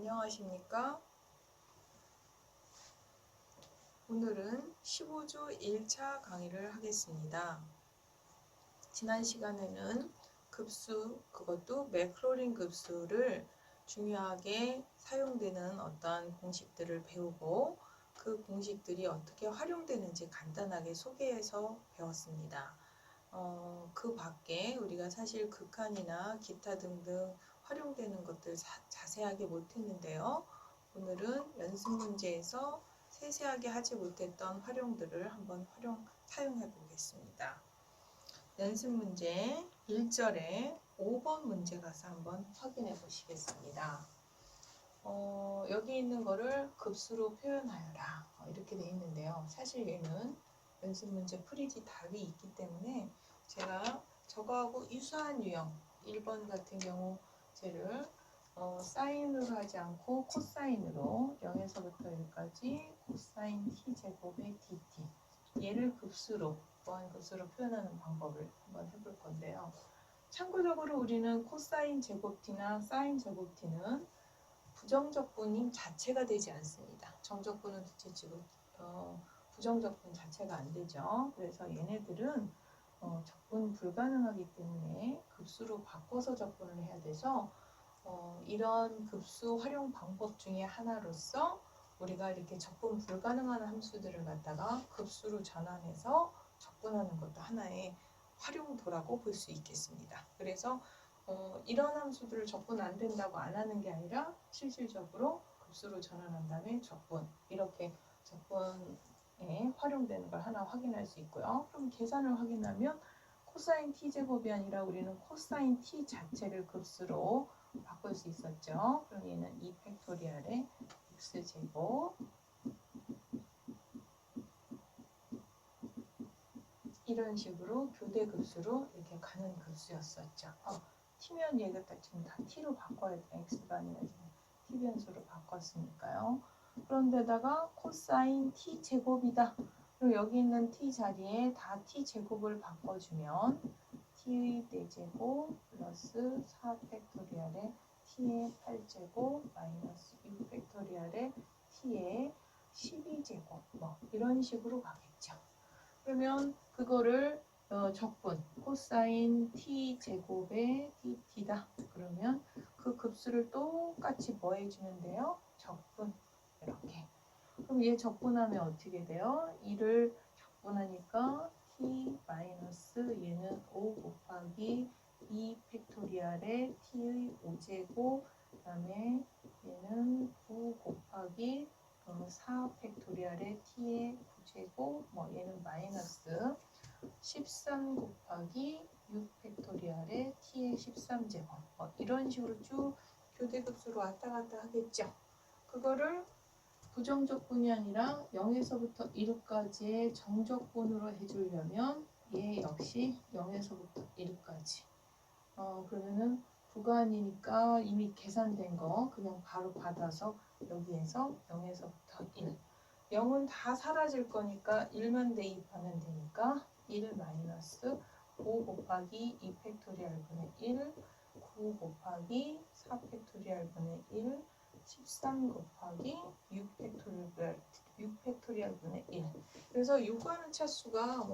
안녕하십니까? 오늘은 15조 1차 강의를 하겠습니다. 지난 시간에는 급수, 그것도 맥로린 급수를 중요하게 사용되는 어떤 공식들을 배우고 그 공식들이 어떻게 활용되는지 간단하게 소개해서 배웠습니다. 그 밖에 우리가 사실 극한이나 기타 등등 활용되는 것들 자세하게 못했는데요. 오늘은 연습 문제에서 세세하게 하지 못했던 활용들을 한번 사용해 보겠습니다. 연습 문제 1절에 5번 문제 가서 한번 확인해 보시겠습니다. 여기 있는 거를 급수로 표현하여라 이렇게 돼 있는데요. 사실 얘는 연습 문제 풀이지 답이 있기 때문에 제가 저거하고 유사한 유형 1번 같은 경우 쟤를 사인으로 하지 않고 코사인으로 0에서부터 1까지 코사인 t제곱의 dt 얘를 급수로 무한급수로 표현하는 방법을 한번 해볼 건데요. 참고적으로 우리는 코사인 제곱 t나 사인 제곱 t는 부정적분인 자체가 되지 않습니다. 정적분은 둘째치고 부정적분 자체가 안 되죠. 그래서 얘네들은 적분 불가능하기 때문에 급수로 바꿔서 적분을 해야 돼서 이런 급수 활용 방법 중에 하나로서 우리가 이렇게 적분 불가능한 함수들을 갖다가 급수로 전환해서 적분하는 것도 하나의 활용도라고 볼 수 있겠습니다. 그래서 이런 함수들을 적분 안 된다고 안 하는 게 아니라 실질적으로 급수로 전환한 다음에 적분 이렇게 적분에 활용되는 걸 하나 확인할 수 있고요. 그럼 계산을 확인하면 코사인 t제곱이 아니라 우리는 코사인 t 자체를 급수로 바꿀 수 있었죠. 그럼 얘는 2팩토리얼의 x제곱 이런 식으로 교대 급수로 이렇게 가는 급수였었죠. t면 얘가 지금 다 t로 바꿔야 돼. x가 아니라 지금 t 변수로 바꿨으니까요. 그런데다가 코사인 t 제곱이다. 그리고 여기 있는 t 자리에 다 t 제곱을 바꿔주면 t의 4제곱 플러스 4팩토리얼의 t의 8제곱 마이너스 6팩토리얼의 t의 12제곱 뭐 이런 식으로 가겠죠. 그러면 그거를 적분 코사인 t 제곱의 dt다. 그러면 그 급수를 똑같이 뭐 해주면 돼요? 적분 이렇게. 그럼 얘 적분하면 어떻게 돼요? 이를 적분하니까 t 마이너스 얘는 5 곱하기 2 팩토리얼의 t의 5제곱 그 다음에 얘는 9 곱하기 4 팩토리얼의 t의 9제곱 뭐 얘는 마이너스 13 곱하기 6 팩토리얼의 t의 13제곱 뭐 이런 식으로 쭉 교대급수로 왔다 갔다 하겠죠. 그거를 부정적분이 아니라 0에서부터 1까지의 정적분으로 해주려면 얘 역시 0에서부터 1까지 그러면은 구간이니까 이미 계산된 거 그냥 바로 받아서 여기에서 0에서부터 1 0은 다 사라질 거니까 1만 대입하면 되니까 1 마이너스 5 곱하기 2 팩토리얼 분의 1 9 곱하기 4 팩토리얼 분의 1 13 곱하기 6 팩토리얼 분의 1 그래서 요구하는 차수가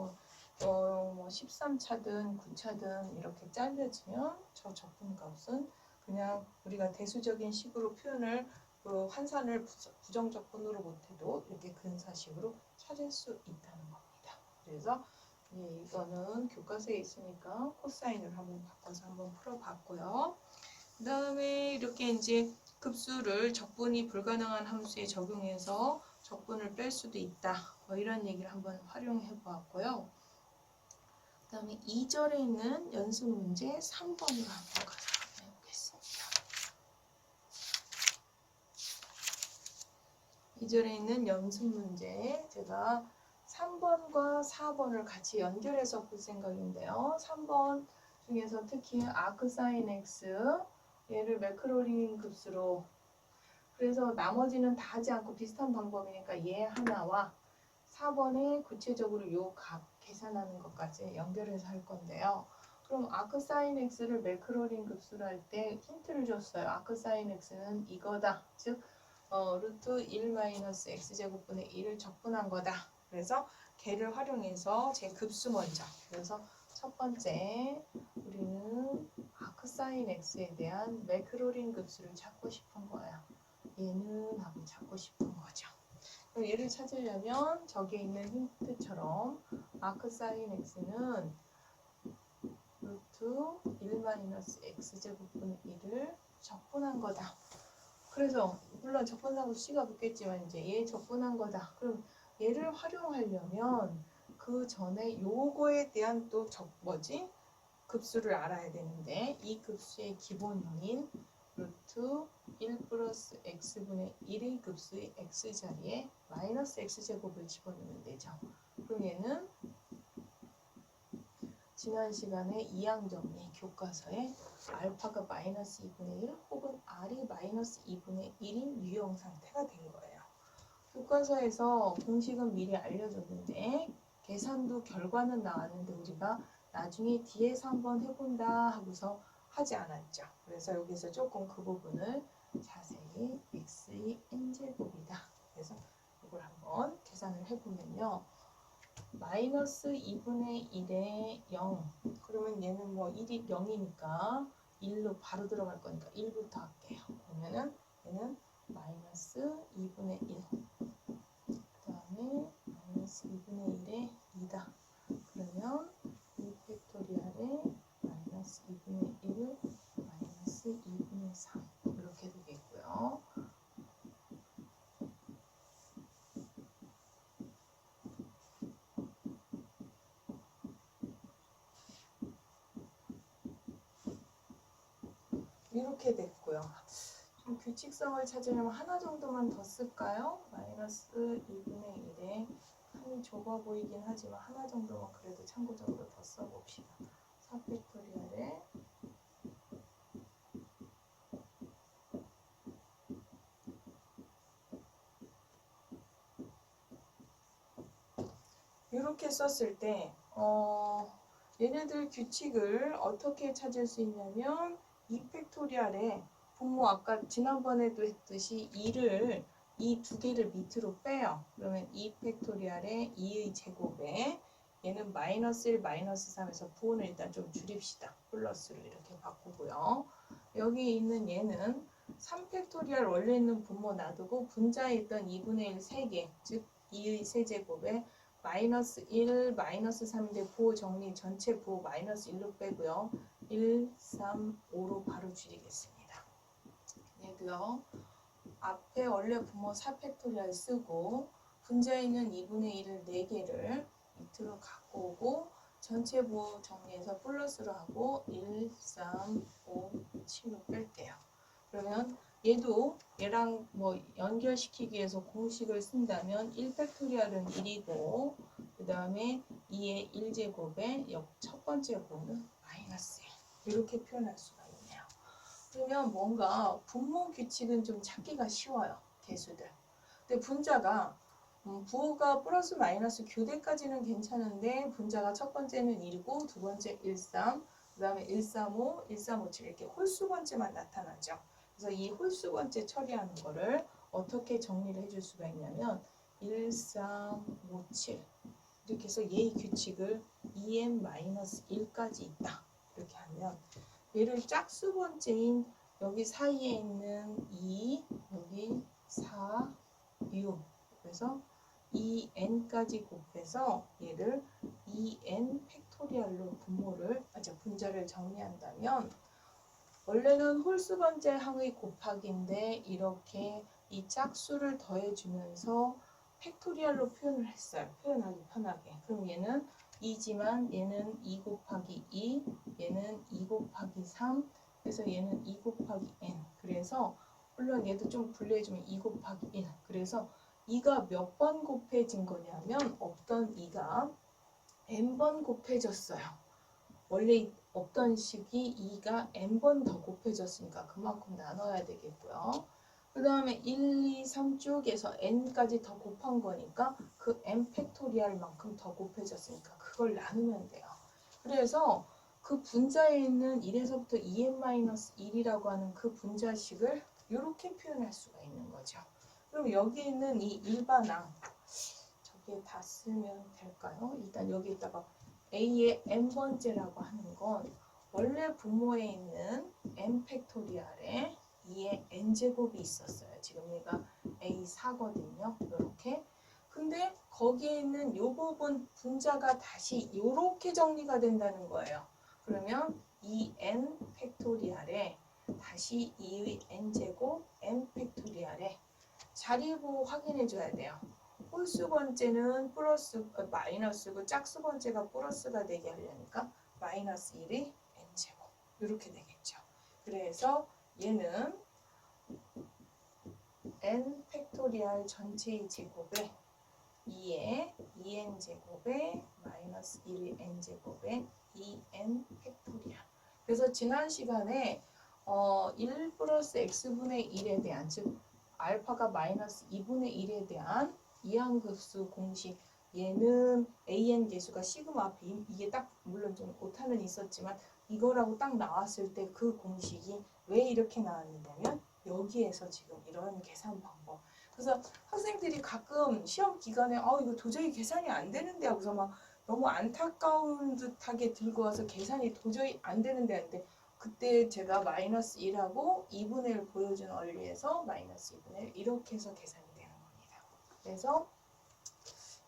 13차든 9차든 이렇게 잘려지면 저 적분값은 그냥 우리가 대수적인 식으로 표현을 환산을 부정적분으로 못해도 이렇게 근사식으로 찾을 수 있다는 겁니다. 그래서 이거는 교과서에 있으니까 코사인을 한번 바꿔서 한번 풀어봤고요. 그 다음에 이렇게 이제 급수를 적분이 불가능한 함수에 적용해서 적분을 뺄 수도 있다. 이런 얘기를 한번 활용해 보았고요. 그 다음에 2절에 있는 연습 문제 3번으로 한번 가서 해보겠습니다. 2절에 있는 연습 문제 제가 3번과 4번을 같이 연결해서 볼 생각인데요. 3번 중에서 특히 아크사인 x 얘를 매크로린 급수로 그래서 나머지는 다 하지 않고 비슷한 방법이니까 얘 하나와 4번에 구체적으로 요 값 계산하는 것까지 연결해서 할 건데요. 그럼 아크사인 x를 매크로린 급수로 할 때 힌트를 줬어요. 아크사인 x는 이거다. 즉 루트 1 x제곱분의 1을 적분한 거다. 그래서 걔를 활용해서 제 급수 먼저. 그래서 첫 번째 우리는 아크사인 x에 대한 매크로린 급수를 찾고 싶은 거예요. 얘는 하고 찾고 싶은 거죠. 그럼 얘를 찾으려면 저기에 있는 힌트처럼 아크사인 x는 루트 1 x제곱분의 1을 적분한 거다. 그래서 물론 적분하고 c가 붙겠지만 이제 얘 적분한 거다. 그럼 얘를 활용하려면 그 전에 요거에 대한 또 급수를 알아야 되는데 이 급수의 기본형인 루트 1 플러스 x분의 1의 급수의 x자리에 마이너스 x제곱을 집어넣으면 되죠. 그럼 얘는 지난 시간에 이항정리 교과서에 알파가 마이너스 2분의 1 혹은 r이 마이너스 2분의 1인 유형 상태가 된 거예요. 교과서에서 공식은 미리 알려줬는데 계산도 결과는 나왔는데 우리가 나중에 뒤에서 한번 해본다 하고서 하지 않았죠. 그래서 여기서 조금 그 부분을 자세히 x의 n제곱이다. 그래서 이걸 한번 계산을 해보면요. 마이너스 2분의 1에 0. 그러면 얘는 뭐 1이 0이니까 1로 바로 들어갈 거니까 1부터 할게요. 그러면은 얘는 마이너스 2분의 1. 그 다음에 마이너스 2분의 1에 2다. 그러면 2 팩토리얼에 마이너스 2분의 1, 마이너스 2분의 3 이렇게 되겠고요. 이렇게 됐고요. 좀 규칙성을 찾으려면 하나 정도만 더 쓸까요? 마이너스 2분의 1에 칸이 좁아 보이긴 하지만 하나 정도만 그래도 참고적으로 더 써봅시다. 4 팩토리얼에 이렇게 썼을 때 얘네들 규칙을 어떻게 찾을 수 있냐면 2 팩토리얼에 분모 아까 지난번에도 했듯이 2를 이 두 개를 밑으로 빼요. 그러면 2 팩토리얼에 2의 제곱에 얘는 마이너스 1, 마이너스 3에서 부호는 일단 좀 줄입시다. 플러스로 이렇게 바꾸고요. 여기 있는 얘는 3 팩토리얼 원래 있는 분모 놔두고 분자에 있던 2분의 1 3개, 즉 2의 세제곱에 마이너스 1, 마이너스 3인데 부호 정리 전체 부호 마이너스 1로 빼고요. 1, 3, 5로 바로 줄이겠습니다. 얘도요. 앞에 원래 분모 4팩토리얼 쓰고 분자에 있는 2분의 1을 4개를 밑으로 갖고 오고 전체 부호 정리해서 플러스로 하고 1, 3, 5, 7로 뺄게요. 그러면 얘도 얘랑 뭐 연결시키기 위해서 공식을 쓴다면 1팩토리얼은 1이고 그 다음에 2의 1제곱에 첫 번째 부호는 마이너스 1 이렇게 표현할 수가 있네요. 그러면 뭔가 분모 규칙은 좀 찾기가 쉬워요. 개수들. 근데 분자가 부호가 플러스 마이너스 교대까지는 괜찮은데 분자가 첫 번째는 1이고 두 번째 1, 3, 그 다음에 1, 3, 5, 1, 3, 5, 7 이렇게 홀수 번째만 나타나죠. 그래서 이 홀수 번째 처리하는 거를 어떻게 정리를 해줄 수가 있냐면 1, 3, 5, 7 이렇게 해서 얘의 규칙을 2n-1까지 있다. 이렇게 하면 얘를 짝수 번째인 여기 사이에 있는 2, 여기 4, 6 그래서 2n까지 곱해서 얘를 2n 팩토리얼로 분자를 정리한다면 원래는 홀수 번째 항의 곱하기인데 이렇게 이 짝수를 더해주면서 팩토리얼로 표현을 했어요. 표현하기 편하게. 그럼 얘는 2지만 얘는 2 곱하기 2, 얘는 2 곱하기 3, 그래서 얘는 2 곱하기 n. 그래서 물론 얘도 좀 분리해주면 2 곱하기 1. 그래서 2가 몇 번 곱해진 거냐면 없던 2가 n번 곱해졌어요. 원래 없던 식이 2가 n번 더 곱해졌으니까 그만큼 나눠야 되겠고요. 그 다음에 1, 2, 3 쭉에서 n까지 더 곱한 거니까 그 n 팩토리얼만큼 더 곱해졌으니까 그걸 나누면 돼요. 그래서 그 분자에 있는 1에서부터 2n-1이라고 하는 그 분자식을 이렇게 표현할 수가 있는 거죠. 그럼 여기 있는 이 일반항 저기에 다 쓰면 될까요? 일단 여기에다가 a의 n번째라고 하는 건 원래 분모에 있는 n 팩토리알에 2의 n제곱이 있었어요. 지금 얘가 a4거든요. 이렇게. 근데 거기에 있는 이 부분 분자가 다시 이렇게 정리가 된다는 거예요. 그러면 2n 팩토리알에 다시 2의 n제곱 n 팩토리알에 자리보 확인해 줘야 돼요. 홀수 번째는 마이너스고 짝수 번째가 플러스가 되게 하려니까 마이너스 1의 n제곱 이렇게 되겠죠. 그래서 얘는 n 팩토리알 전체의 제곱에 2의 2n제곱에 마이너스 1의 n제곱에 2n 팩토리알. 그래서 지난 시간에 1 플러스 x분의 1에 대한 즉 알파가 마이너스 2분의 1에 대한 이항급수 공식 얘는 an 계수가 시그마 b 이게 딱 물론 좀 오타는 있었지만 이거라고 딱 나왔을 때 그 공식이 왜 이렇게 나왔느냐면 여기에서 지금 이런 계산 방법 그래서 학생들이 가끔 시험 기간에 이거 도저히 계산이 안 되는데 하고서 막 너무 안타까운 듯하게 들고 와서 계산이 도저히 안 되는데 하는데 그때 제가 마이너스 1하고 2분의 1 보여준 원리에서 마이너스 2분의 1 이렇게 해서 계산이 되는 겁니다. 그래서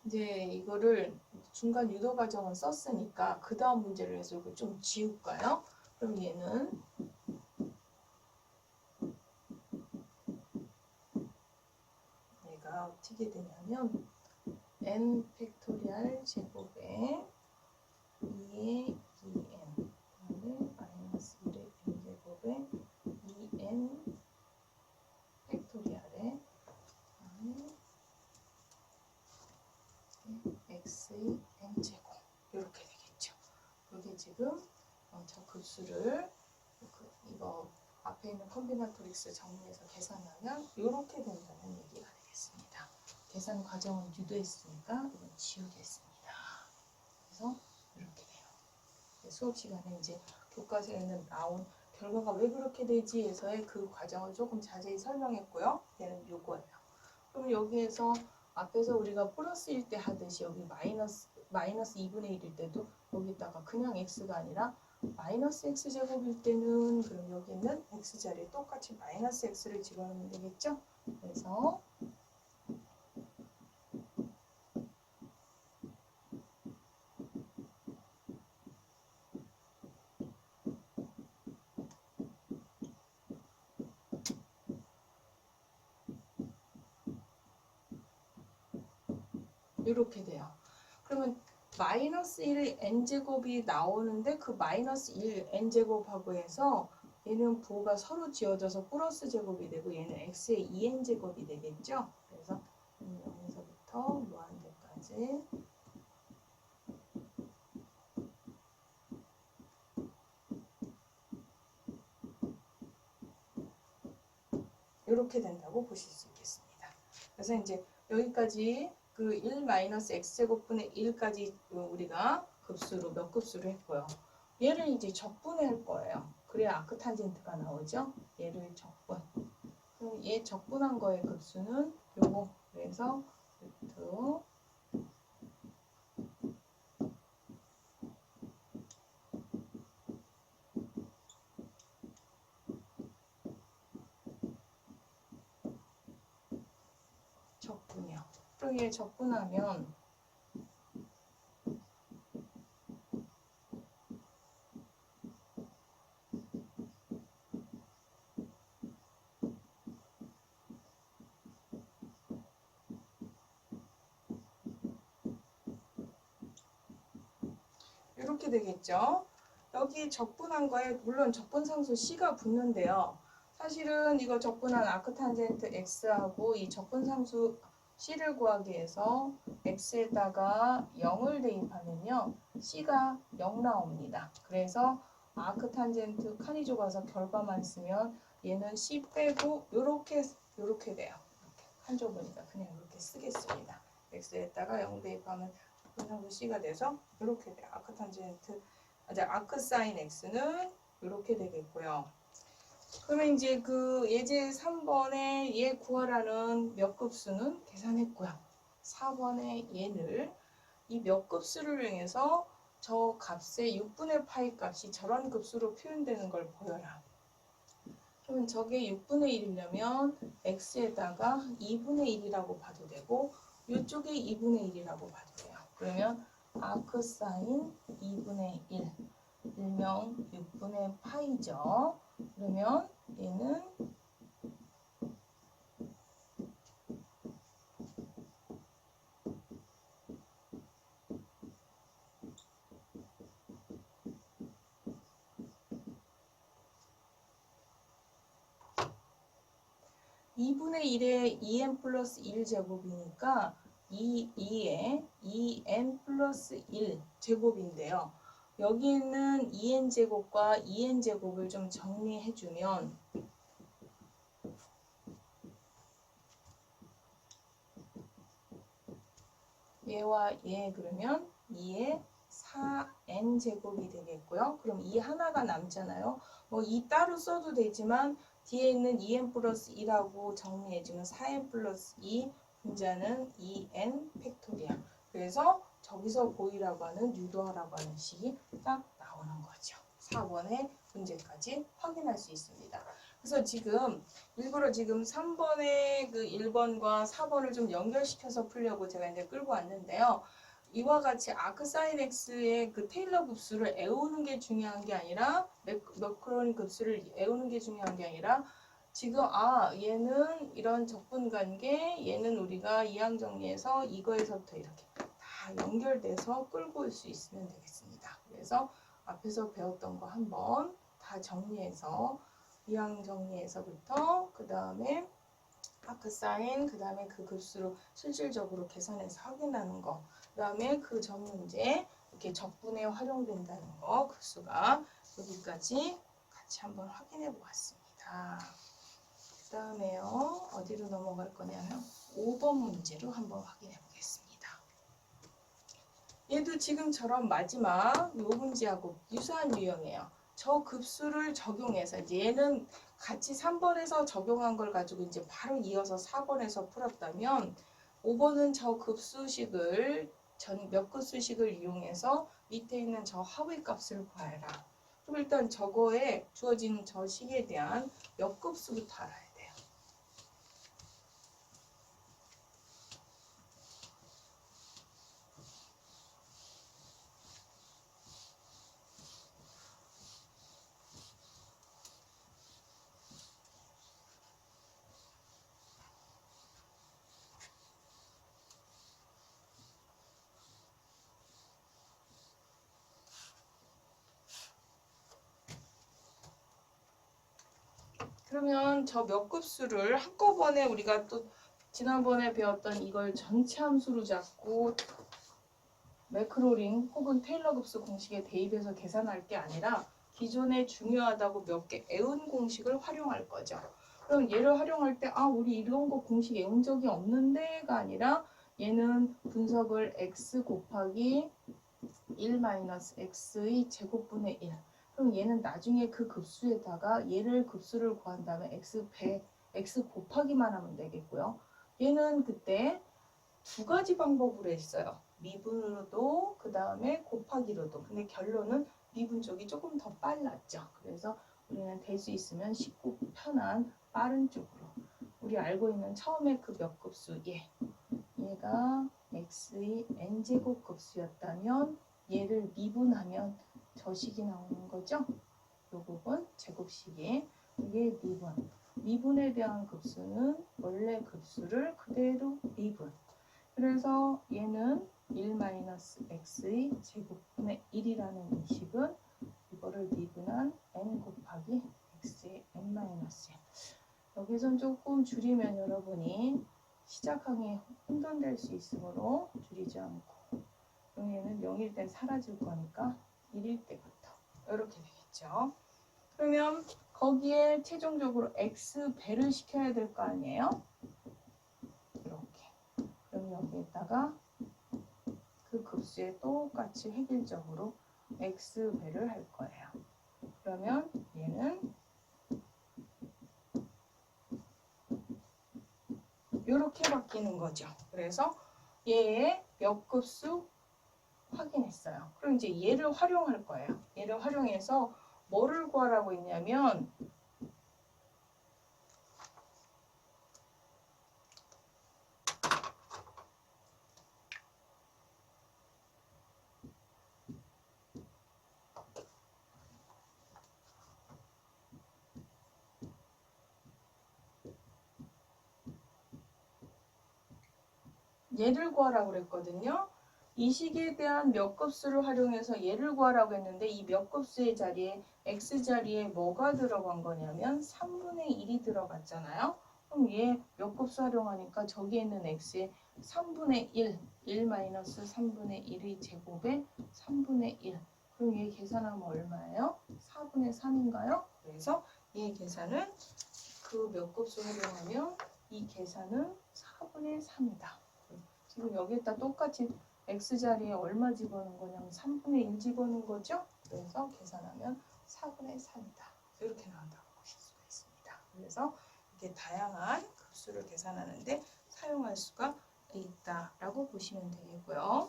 이제 이거를 중간 유도 과정은 썼으니까 그 다음 문제를 해서 이거 좀 지울까요? 그럼 얘는 얘가 어떻게 되냐면 n 팩토리알 제곱에 2의 2n 그다음에 마이너스 1의 n 제곱에 2n 팩토리알에 x의 n제곱 이렇게 되겠죠. 이게 지금 저 급수를 이거 앞에 있는 컴비나토릭스 정리해서 계산하면 이렇게 된다는 얘기가 되겠습니다. 계산 과정은 유도했으니까 이건 지우겠습니다. 그래서 이렇게 돼요. 수업 시간에 이제 교과서에는 나온 결과가 왜 그렇게 되지 해서의 그 과정을 조금 자세히 설명했고요. 얘는 요거예요. 그럼 여기에서 앞에서 우리가 플러스일 때 하듯이 여기 마이너스 2분의 1일 때도 여기다가 그냥 x가 아니라 마이너스 x제곱일 때는 그럼 여기 있는 x자리에 똑같이 마이너스 x를 집어넣으면 되겠죠? 그래서 이렇게 돼요. 그러면 마이너스 1의 n제곱이 나오는데 그 마이너스 1 n제곱하고 해서 얘는 부호가 서로 지어져서 플러스 제곱이 되고 얘는 x의 2n제곱이 되겠죠? 그래서 여기서부터 무한대까지 이렇게 된다고 보실 수 있겠습니다. 그래서 이제 여기까지 그 1-x제곱분의 1까지 우리가 급수로 몇 급수를 했고요. 얘를 이제 적분할 거예요. 그래야 아크탄젠트가 나오죠. 얘를 적분. 그럼 얘 적분한 거의 급수는 요거. 그래서 루트 적분이요. 그럼 얘 적분하면 이렇게 되겠죠. 여기 적분한 거에 물론 적분상수 C가 붙는데요. 사실은 이거 적분한 아크탄젠트 X하고 이 적분상수 C를 구하기 위해서 X에다가 0을 대입하면요. C가 0 나옵니다. 그래서 아크탄젠트 칸이조 가서 결과만 쓰면 얘는 C 빼고 요렇게 돼요. 이렇게 칸조 보니까 그냥 이렇게 쓰겠습니다. X에다가 0 대입하면 적분상수 C가 돼서 이렇게 돼요. 아크탄젠트 아크 사인 x는 이렇게 되겠고요. 그러면 이제 그 예제 3번에 얘 구하라는 몇 급수는 계산했고요. 4번에 얘를 이 몇 급수를 이용해서 저 값의 6분의 파이 값이 저런 급수로 표현되는 걸 보여라. 그러면 저게 6분의 1이려면 x에다가 2분의 1이라고 봐도 되고 이쪽에 2분의 1이라고 봐도 돼요. 그러면 아크 사인 2분의 1 일명 6분의 파이죠. 그러면 얘는 2분의 1에 2n 플러스 1제곱이니까 2에 2n 플러스 1제곱인데요. 여기 있는 2n제곱과 2n제곱을 좀 정리해주면 얘와 얘 그러면 2의 4n제곱이 되겠고요. 그럼 이 하나가 남잖아요. 뭐 이 따로 써도 되지만 뒤에 있는 2n 플러스 2라고 정리해주면 4n 플러스 2 분자는 2n 팩토리얼. 그래서 저기서 보이라고 하는 유도하라고 하는 식이 딱 나오는 거죠. 4번의 문제까지 확인할 수 있습니다. 그래서 지금 일부러 지금 3번의 그 1번과 4번을 좀 연결시켜서 풀려고 제가 이제 끌고 왔는데요. 이와 같이 아크 사인 x의 그 테일러 급수를 애우는 게 중요한 게 아니라 매크로니 급수를 애우는 게 중요한 게 아니라 지금 얘는 이런 적분관계 얘는 우리가 이항 정리해서 이거에서부터 이렇게 다 연결돼서 끌고 올 수 있으면 되겠습니다. 그래서 앞에서 배웠던 거 한번 다 정리해서 이항 정리해서부터 그 다음에 아크 사인 그 다음에 그 급수로 실질적으로 계산해서 확인하는 거 그 다음에 그 전 문제 이렇게 적분에 활용된다는 거 급수가 여기까지 같이 한번 확인해 보았습니다. 그 다음에요 어디로 넘어갈 거냐면 5번 문제로 한번 확인해 보겠습니다. 얘도 지금처럼 마지막 요 문제하고 유사한 유형이에요. 저 급수를 적용해서 이제 얘는 같이 3번에서 적용한 걸 가지고 이제 바로 이어서 4번에서 풀었다면 5번은 저 급수식을 몇 급수식을 이용해서 밑에 있는 저 하위 값을 구해라. 그럼 일단 저거에 주어진 저 식에 대한 몇 급수부터 알아야 돼요. 그러면 저 몇 급수를 한꺼번에 우리가 또 지난번에 배웠던 이걸 전체 함수로 잡고 매크로링 혹은 테일러 급수 공식에 대입해서 계산할 게 아니라 기존에 중요하다고 몇 개 애운 공식을 활용할 거죠. 그럼 얘를 활용할 때 우리 이런 거 공식 애운 적이 없는데가 아니라 얘는 분석을 x 곱하기 1-x의 제곱분의 1 그럼 얘는 나중에 그 급수에다가 얘를 급수를 구한 다음에 x 곱하기만 하면 되겠고요. 얘는 그때 두 가지 방법으로 했어요. 미분으로도 그 다음에 곱하기로도. 근데 결론은 미분 쪽이 조금 더 빨랐죠. 그래서 우리는 될 수 있으면 쉽고 편한 빠른 쪽으로 우리 알고 있는 처음에 그 몇 급수 얘가 x의 n제곱 급수였다면 얘를 미분하면 저 식이 나오는 거죠. 이 부분 제곱식이 이게 미분에 대한 급수는 원래 급수를 그대로 미분. 그래서 얘는 1-x의 제곱분의 1이라는 이 식은 이거를 미분한 n 곱하기 x의 n-1. 여기선 조금 줄이면 여러분이 시작하기 혼돈될 수 있으므로 줄이지 않고 그럼 얘는 0일 땐 사라질 거니까 1일 때부터 이렇게 되겠죠. 그러면 거기에 최종적으로 x 배를 시켜야 될 거 아니에요? 이렇게. 그럼 여기에다가 그 급수에 똑같이 획일적으로 x배를 할 거예요. 그러면 얘는 이렇게 바뀌는 거죠. 그래서 얘의 몇 급수 확인했어요. 그럼 이제 얘를 활용할 거예요. 얘를 활용해서 뭐를 구하라고 했냐면 얘를 구하라고 그랬거든요. 이 식에 대한 몇 급수를 활용해서 얘를 구하라고 했는데 이 몇 급수의 자리에 x 자리에 뭐가 들어간 거냐면 3분의 1이 들어갔잖아요. 그럼 얘 몇 급수 활용하니까 저기에 있는 x에 3분의 1, 1-3분의 1의 제곱에 3분의 1. 그럼 얘 계산하면 얼마예요? 4분의 3인가요? 그래서 얘 계산은 그 몇 급수 활용하면 이 계산은 4분의 3이다. 지금 여기에다 똑같이 x자리에 얼마 집어넣은 거냐면 3분의 1 집어넣은 거죠? 그래서 계산하면 4분의 3이다. 이렇게 나온다고 보실 수가 있습니다. 그래서 이렇게 다양한 급수를 계산하는데 사용할 수가 있다라고 보시면 되겠고요.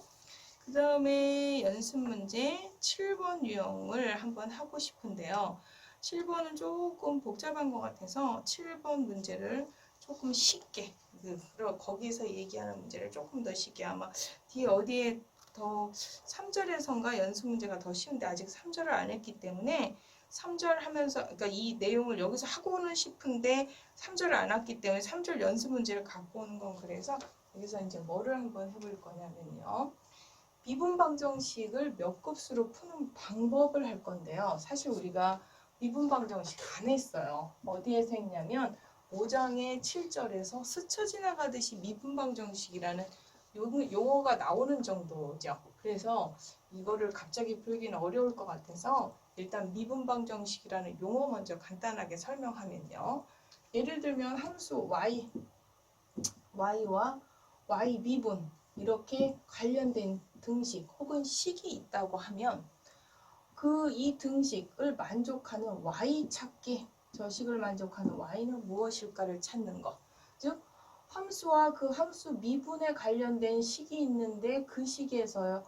그 다음에 연습 문제 7번 유형을 한번 하고 싶은데요. 7번은 조금 복잡한 것 같아서 7번 문제를 조금 쉽게 거기서 얘기하는 문제를 조금 더 쉽게 아마 뒤에 어디에 더 3절에선가 연습 문제가 더 쉬운데 아직 3절을 안 했기 때문에 3절 하면서 그러니까 이 내용을 여기서 하고는 싶은데 3절을 안 했기 때문에 3절 연습 문제를 갖고 오는 건 그래서 여기서 이제 뭐를 한번 해볼 거냐면요. 미분방정식을 몇 급수로 푸는 방법을 할 건데요. 사실 우리가 미분방정식 안 했어요. 어디에서 했냐면 5장의 7절에서 스쳐 지나가듯이 미분방정식이라는 용어가 나오는 정도죠. 그래서 이거를 갑자기 풀기는 어려울 것 같아서 일단 미분방정식이라는 용어 먼저 간단하게 설명하면요. 예를 들면 함수 y와 y 미분 이렇게 관련된 등식 혹은 식이 있다고 하면 이 등식을 만족하는 y 찾기, 저 식을 만족하는 y는 무엇일까를 찾는 것. 즉 함수와 그 함수 미분에 관련된 식이 있는데 그 식에서의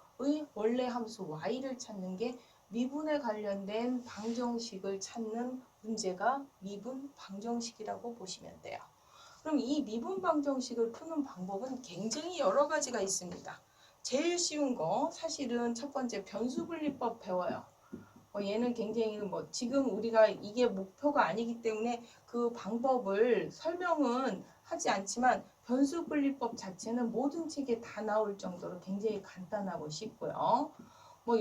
원래 함수 y를 찾는 게 미분에 관련된 방정식을 찾는 문제가 미분 방정식이라고 보시면 돼요. 그럼 이 미분 방정식을 푸는 방법은 굉장히 여러 가지가 있습니다. 제일 쉬운 거 사실은 첫 번째 변수분리법 배워요. 얘는 굉장히 지금 우리가 이게 목표가 아니기 때문에 그 방법을 설명은 하지 않지만 변수분리법 자체는 모든 책에 다 나올 정도로 굉장히 간단하고 쉽고요.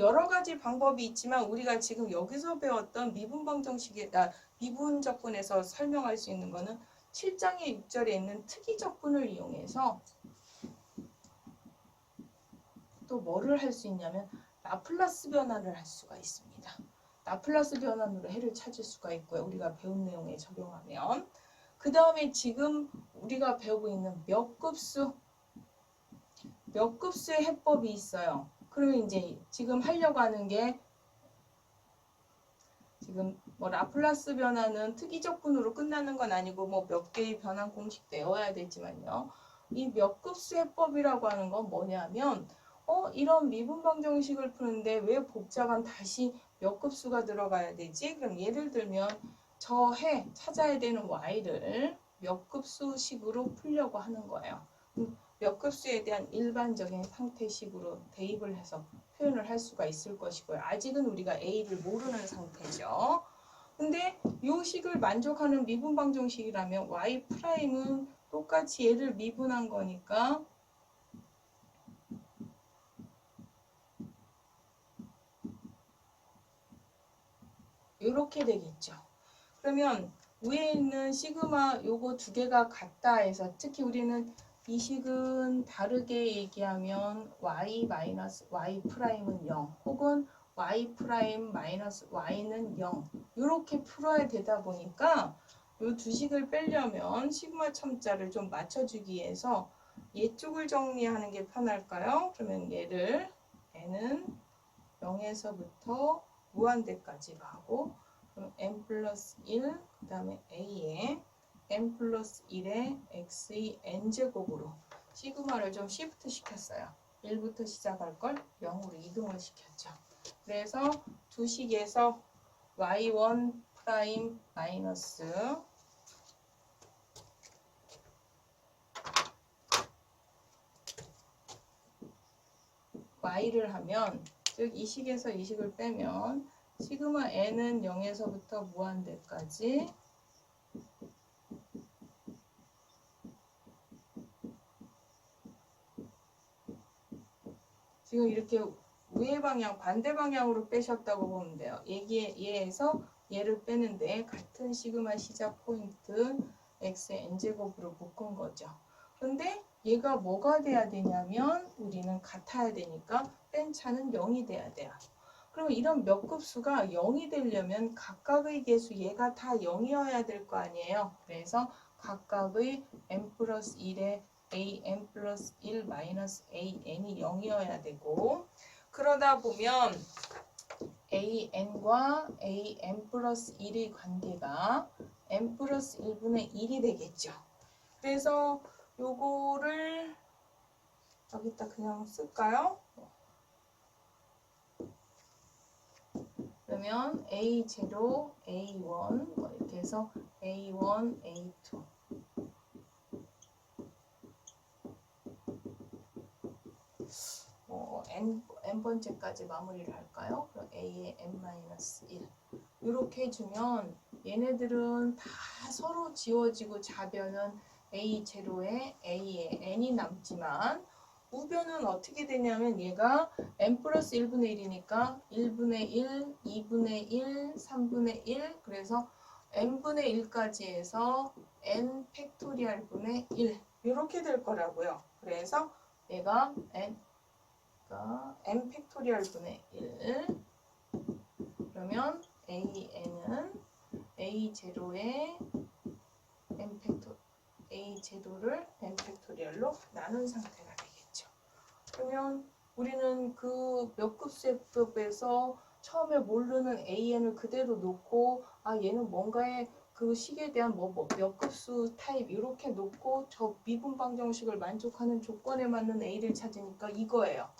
여러 가지 방법이 있지만 우리가 지금 여기서 배웠던 미분적분에서 설명할 수 있는 거는 7장의 6절에 있는 특이적분을 이용해서 또 뭐를 할 수 있냐면 라플라스 변화를 할 수가 있습니다. 라플라스 변환으로 해를 찾을 수가 있고요. 우리가 배운 내용에 적용하면. 그 다음에 지금 우리가 배우고 있는 몇 급수의 해법이 있어요. 그러면 이제 지금 하려고 하는 게 지금 라플라스 변화는 특이적분으로 끝나는 건 아니고 몇 개의 변환 공식도 외워야 되지만요. 이 몇 급수 해법이라고 하는 건 뭐냐면 이런 미분방정식을 푸는데 왜 복잡한 다시 몇 급수가 들어가야 되지? 그럼 예를 들면 저 찾아야 되는 y를 몇 급수식으로 풀려고 하는 거예요. 몇 급수에 대한 일반적인 상태식으로 대입을 해서 표현을 할 수가 있을 것이고요. 아직은 우리가 a를 모르는 상태죠. 근데 이 식을 만족하는 미분방정식이라면 y'은 똑같이 얘를 미분한 거니까 이렇게 되겠죠. 그러면 위에 있는 시그마 요거 두 개가 같다 해서 특히 우리는 이 식은 다르게 얘기하면 y-y'은 0 혹은 y'-y는 0 이렇게 풀어야 되다 보니까 요 두 식을 빼려면 시그마 첨자를 좀 맞춰주기 위해서 얘 쪽을 정리하는 게 편할까요? 그러면 얘를 얘는 0에서부터 무한대까지로 하고, 그럼 n 플러스 1, 그 다음에 a에 n 플러스 1의 x의 n제곱으로 시그마를 좀 시프트 시켰어요. 1부터 시작할 걸 0으로 이동을 시켰죠. 그래서 두 식에서 y1 프라임 마이너스 y를 하면, 즉 이 식에서 이 식을 빼면 시그마 n은 0에서부터 무한대까지 지금 이렇게 우회 방향, 반대 방향으로 빼셨다고 보면 돼요. 얘에서 얘를 빼는데 같은 시그마 시작 포인트 x의 n제곱으로 묶은 거죠. 그런데 얘가 뭐가 돼야 되냐면 우리는 같아야 되니까 뺀 차는 0이 돼야 돼요. 그러면 이런 몇 급수가 0이 되려면 각각의 개수 얘가 다 0이어야 될 거 아니에요. 그래서 각각의 n 플러스 1의 an 플러스 1 마이너스 an이 0이어야 되고, 그러다 보면 an과 an 플러스 1의 관계가 n 플러스 1분의 1이 되겠죠. 그래서 요거를 여기다 그냥 쓸까요? 그러면 a0, a1 뭐 이렇게 해서 a1, a2 n번째까지 마무리를 할까요? 그럼 a의 n-1 이렇게 해주면 얘네들은 다 서로 지워지고 좌변은 a0에 a에 n이 남지만 우변은 어떻게 되냐면 얘가 n 플러스 1분의 1이니까 1분의 1, 2분의 1, 3분의 1, 그래서 n분의 1까지 해서 n 팩토리얼 분의 1 이렇게 될 거라고요. 그래서 얘가 n 팩토리얼 분의 1, 그러면 an은 a0의 n 팩토 a0를 n 팩토리얼로 나눈 상태가 되겠죠. 그러면 우리는 그 몇 급수법에서 처음에 모르는 an을 그대로 놓고 얘는 뭔가의 그 식에 대한 몇 급수 타입 이렇게 놓고 저 미분 방정식을 만족하는 조건에 맞는 a를 찾으니까 이거예요.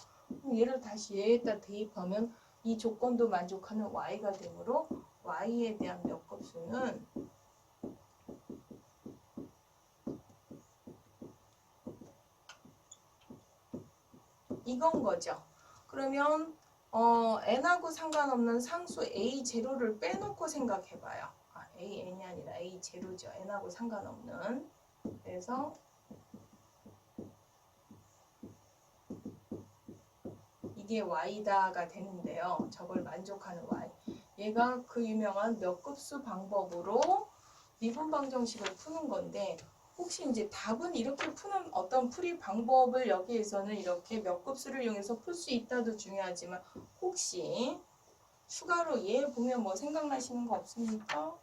얘를 다시 얘에다 대입하면 이 조건도 만족하는 y가 되므로 y에 대한 몇 급수는 이건 거죠. 그러면 n하고 상관없는 상수 a0를 빼놓고 생각해봐요. an이 아니라 a0죠. n하고 상관없는. 그래서 이게 y다가 되는데요. 저걸 만족하는 y. 얘가 그 유명한 몇 급수 방법으로 미분 방정식을 푸는 건데, 혹시 이제 답은 이렇게 푸는 어떤 풀이 방법을 여기에서는 이렇게 몇 급수를 이용해서 풀 수 있다도 중요하지만, 혹시 추가로 얘 보면 뭐 생각나시는 거 없습니까?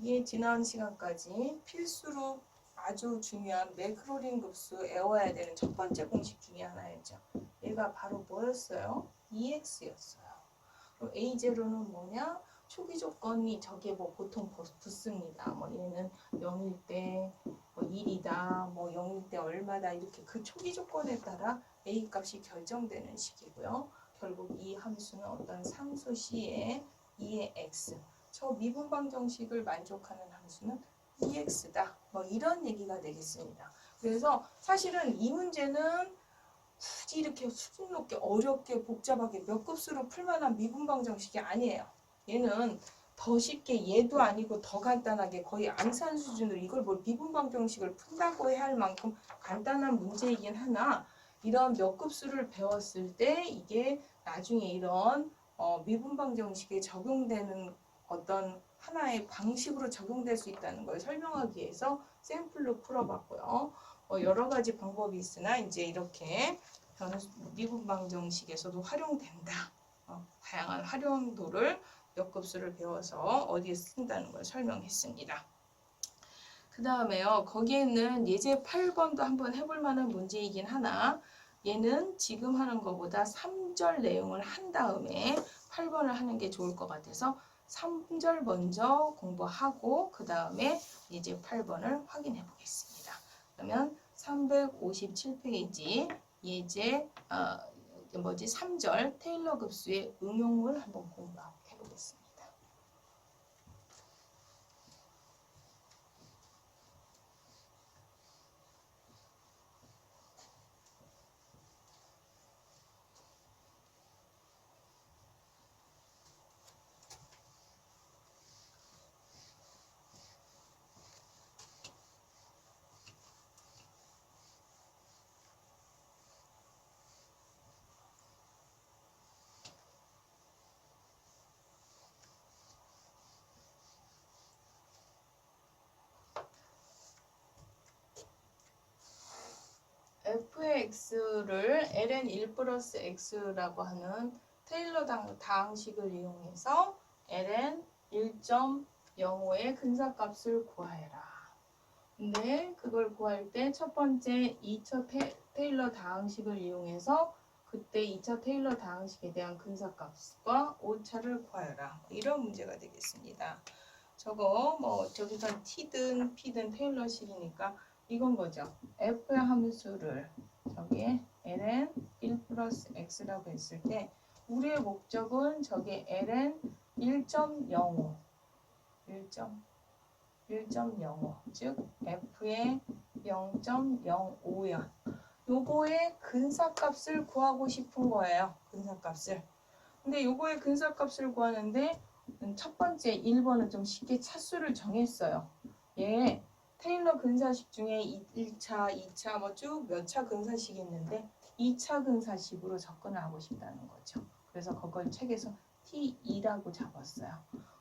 얘 지난 시간까지 필수로 아주 중요한 매크로린 급수 외워야 되는 첫 번째 공식 중에 하나였죠. 얘가 바로 뭐였어요? EX였어요. 그럼 A0는 뭐냐? 초기 조건이 저게 뭐 보통 붙습니다. 뭐 얘는 0일 때 뭐 1이다, 뭐 0일 때 얼마다, 이렇게 그 초기 조건에 따라 A 값이 결정되는 식이고요. 결국 이 함수는 어떤 상수 C의 2의 x, 저 미분 방정식을 만족하는 함수는 EX다. 뭐 이런 얘기가 되겠습니다. 그래서 사실은 이 문제는 굳이 이렇게 수준 높게 어렵게 복잡하게 몇 급수로 풀만한 미분 방정식이 아니에요. 얘는 더 쉽게 얘도 아니고 더 간단하게 거의 암산 수준으로 이걸 뭘 미분 방정식을 푼다고 해야 할 만큼 간단한 문제이긴 하나, 이런 몇 급수를 배웠을 때 이게 나중에 이런 미분 방정식에 적용되는 어떤 하나의 방식으로 적용될 수 있다는 걸 설명하기 위해서 샘플로 풀어봤고요. 여러 가지 방법이 있으나 이제 이렇게 미분 방정식에서도 활용된다. 다양한 활용도를 몇 급수를 배워서 어디에 쓴다는 걸 설명했습니다. 그 다음에요. 거기에는 예제 8번도 한번 해볼 만한 문제이긴 하나, 얘는 지금 하는 것보다 3절 내용을 한 다음에 8번을 하는 게 좋을 것 같아서 3절 먼저 공부하고 그 다음에 이제 8번을 확인해 보겠습니다. 그러면 357페이지 예제 3절 테일러 급수의 응용을 한번 공부해 보겠습니다. f의 x를 ln 1 플러스 x라고 하는 테일러 다항식을 이용해서 ln 1.05의 근사값을 구하여라. 근데 그걸 구할 때 첫 번째 2차 테일러 다항식을 이용해서 그때 2차 테일러 다항식에 대한 근사값과 오차를 구하여라. 이런 문제가 되겠습니다. 저거 저기서 t든 p든 테일러식이니까 이건 거죠. f의 함수를 저기에 ln 1 플러스 x라고 했을 때 우리의 목적은 저기 ln 1.05 즉 f의 0.05야. 요거의 근사값을 구하고 싶은 거예요. 근사값을. 근데 요거의 근사값을 구하는데 첫 번째 1번은 좀 쉽게 차수를 정했어요. 얘 테일러 근사식 중에 1차, 2차 쭉 몇 차 근사식이 있는데 2차 근사식으로 접근을 하고 싶다는 거죠. 그래서 그걸 책에서 T2라고 잡았어요.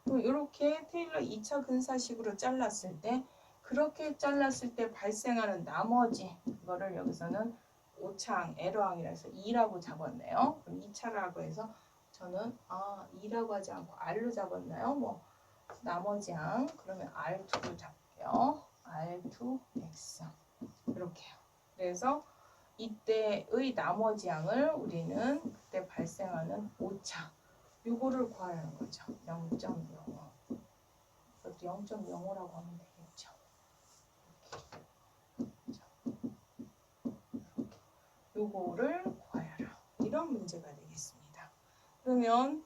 그럼 이렇게 테일러 2차 근사식으로 잘랐을 때 그렇게 잘랐을 때 발생하는 나머지 그거를 여기서는 오차항, 에러항이라 해서 2라고 잡았네요. 그럼 2차라고 해서 저는 2라고 하지 않고 R로 잡았나요? 나머지 항 그러면 R2로 잡게요. R2X 이렇게요. 그래서 이때의 나머지 항을 우리는 그때 발생하는 오차 요거를 구하려는 거죠. 0.05 그것도 0.05라고 하면 되겠죠. 요거를 구하여라. 이런 문제가 되겠습니다. 그러면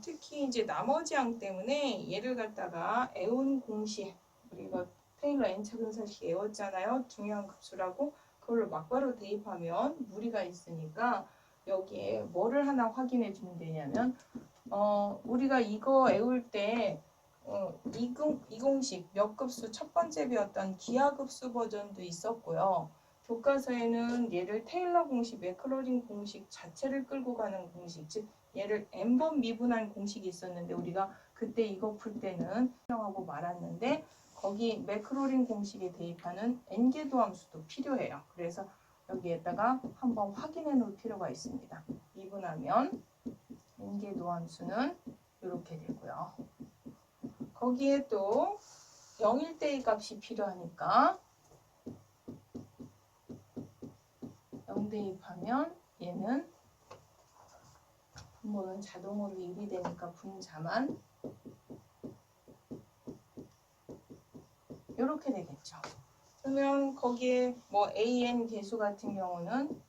특히 이제 나머지 항 때문에 얘를 갖다가 애운 공식 우리가 테일러 n차 근사식 애웠잖아요. 중요한 급수라고 그걸로 막바로 대입하면 무리가 있으니까 여기에 뭐를 하나 확인해 주면 되냐면 우리가 이거 애울 때 이 공식 몇 급수 첫 번째 배웠던 기하급수 버전도 있었고요. 교과서에는 얘를 테일러 공식, 맥클로린 공식 자체를 끌고 가는 공식, 즉 얘를 n번 미분한 공식이 있었는데 우리가 그때 이거 풀 때는 사용하고 말았는데 거기 맥클로린 공식에 대입하는 n계도 함수도 필요해요. 그래서 여기에다가 한번 확인해 놓을 필요가 있습니다. 미분하면 n계도 함수는 이렇게 되고요. 거기에 또 0일 때의 값이 필요하니까 0 대입하면 얘는 분모는 자동으로 1이 되니까 분자만 이렇게 되겠죠. 그러면 거기에 AN 계수 같은 경우는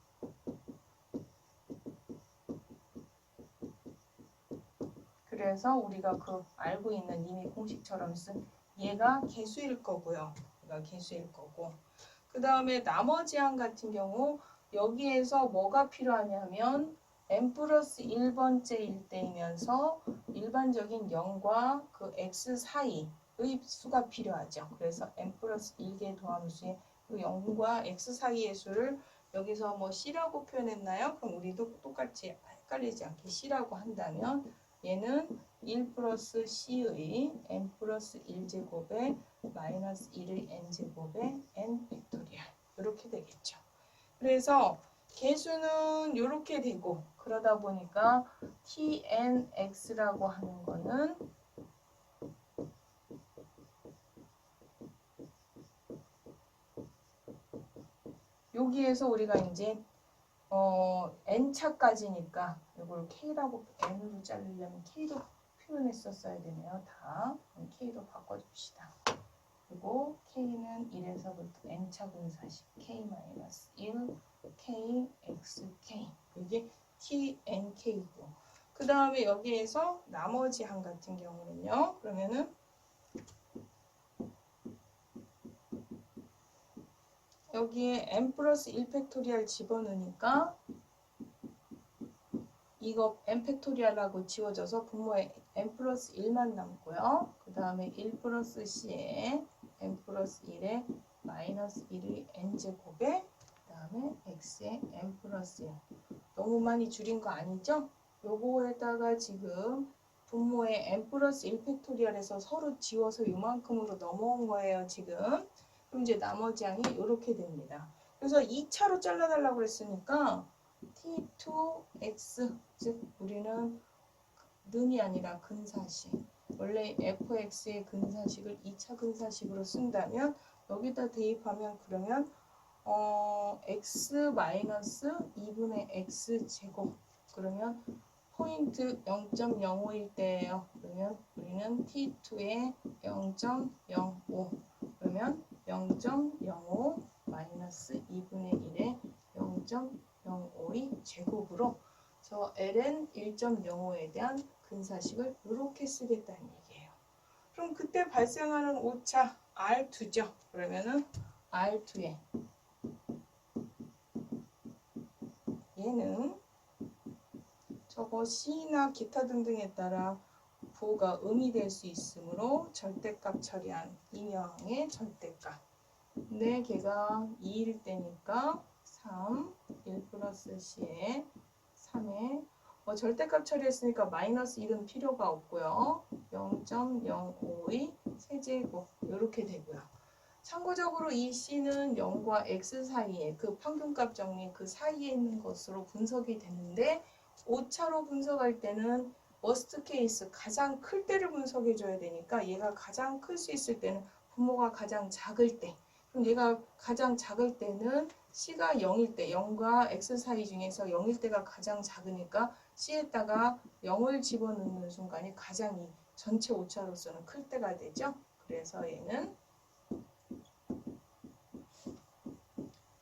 그래서 우리가 그 알고 있는 이미 공식처럼 쓴 얘가 개수일 거고요. 얘가 개수일 거고. 그 다음에 나머지 항 같은 경우 여기에서 뭐가 필요하냐면 n 플러스 1번째일 때이면서 일반적인 0과 그 x 사이의 수가 필요하죠. 그래서 n 플러스 1개 도함수의 그 0과 x 사이의 수를 여기서 c라고 표현했나요? 그럼 우리도 똑같이 헷갈리지 않게 c라고 한다면 얘는 1 플러스 c의 n 플러스 1제곱에 마이너스 1의 n제곱에 n 팩토리얼 이렇게 되겠죠. 그래서 개수는 이렇게 되고 그러다 보니까 tnx라고 하는 거는 여기에서 우리가 이제 n차까지니까 이걸 k라고 n으로 자르려면 k로 표현했었어야 되네요. 다 k로 바꿔줍시다. 그리고 k는 1에서부터 n차 분사식 k-1 k x k 이게 t n k고 그 다음에 여기에서 나머지 항 같은 경우는요. 그러면은 여기에 n 플러스 1 팩토리얼 집어넣으니까 이거 n 팩토리얼하고 지워져서 분모에 n 플러스 1만 남고요. 그 다음에 1 플러스 c에 n 플러스 1에 마이너스 1의 n제곱에 그 다음에 x에 n 플러스 1 너무 많이 줄인 거 아니죠? 요거에다가 지금 분모에 n 플러스 1 팩토리얼에서 서로 지워서 요만큼으로 넘어온 거예요. 지금. 그럼 이제 나머지 항이 이렇게 됩니다. 그래서 2차로 잘라달라고 했으니까 T2X 즉 우리는 는이 아니라 근사식 원래 fx의 근사식을 2차 근사식으로 쓴다면 여기다 대입하면 그러면 x 마이너스 2분의 x 제곱 그러면 포인트 0.05일 때예요. 그러면 우리는 T2에 0.05 그러면 0.05 마이너스 2분의 1에 0.05의 제곱으로 저 ln 1.05에 대한 근사식을 이렇게 쓰겠다는 얘기예요. 그럼 그때 발생하는 오차 R2죠. 그러면은 R2에 얘는 저거 C나 기타 등등에 따라 부호가 음이 될 수 있으므로 절대값 처리한 인형의 절대값. 근데 걔가 2일 때니까 3, 1 플러스 C에 3에 절대값 처리했으니까 마이너스 1은 필요가 없고요. 0.05의 세제곱 이렇게 되고요. 참고적으로 이 C는 0과 X 사이에 그 평균값 정리 그 사이에 있는 것으로 분석이 되는데 오차로 분석할 때는 워스트 케이스 가장 클 때를 분석해 줘야 되니까 얘가 가장 클 수 있을 때는 분모가 가장 작을 때 그럼 얘가 가장 작을 때는 C가 0일 때 0과 X 사이 중에서 0일 때가 가장 작으니까 C에다가 0을 집어넣는 순간이 가장 이 전체 오차로서는 클 때가 되죠. 그래서 얘는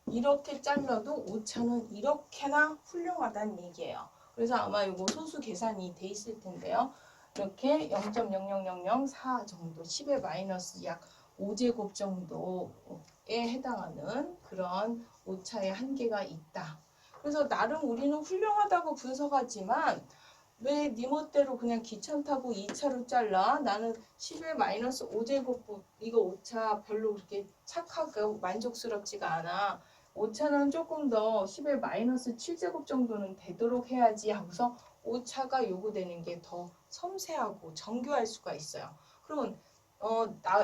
이렇게 잘라도 오차는 이렇게나 훌륭하다는 얘기예요. 그래서 아마 이거 소수 계산이 돼 있을 텐데요. 이렇게 0.00004 정도 10의 마이너스 약 5제곱 정도에 해당하는 그런 오차의 한계가 있다. 그래서 나름 우리는 훌륭하다고 분석하지만 왜 네 멋대로 그냥 귀찮다고 2차로 잘라? 나는 10의 마이너스 5제곱 이거 오차 별로 그렇게 착하고 만족스럽지가 않아. 오차는 조금 더 10의 마이너스 7제곱 정도는 되도록 해야지 하고서 오차가 요구되는 게 더 섬세하고 정교할 수가 있어요. 그러면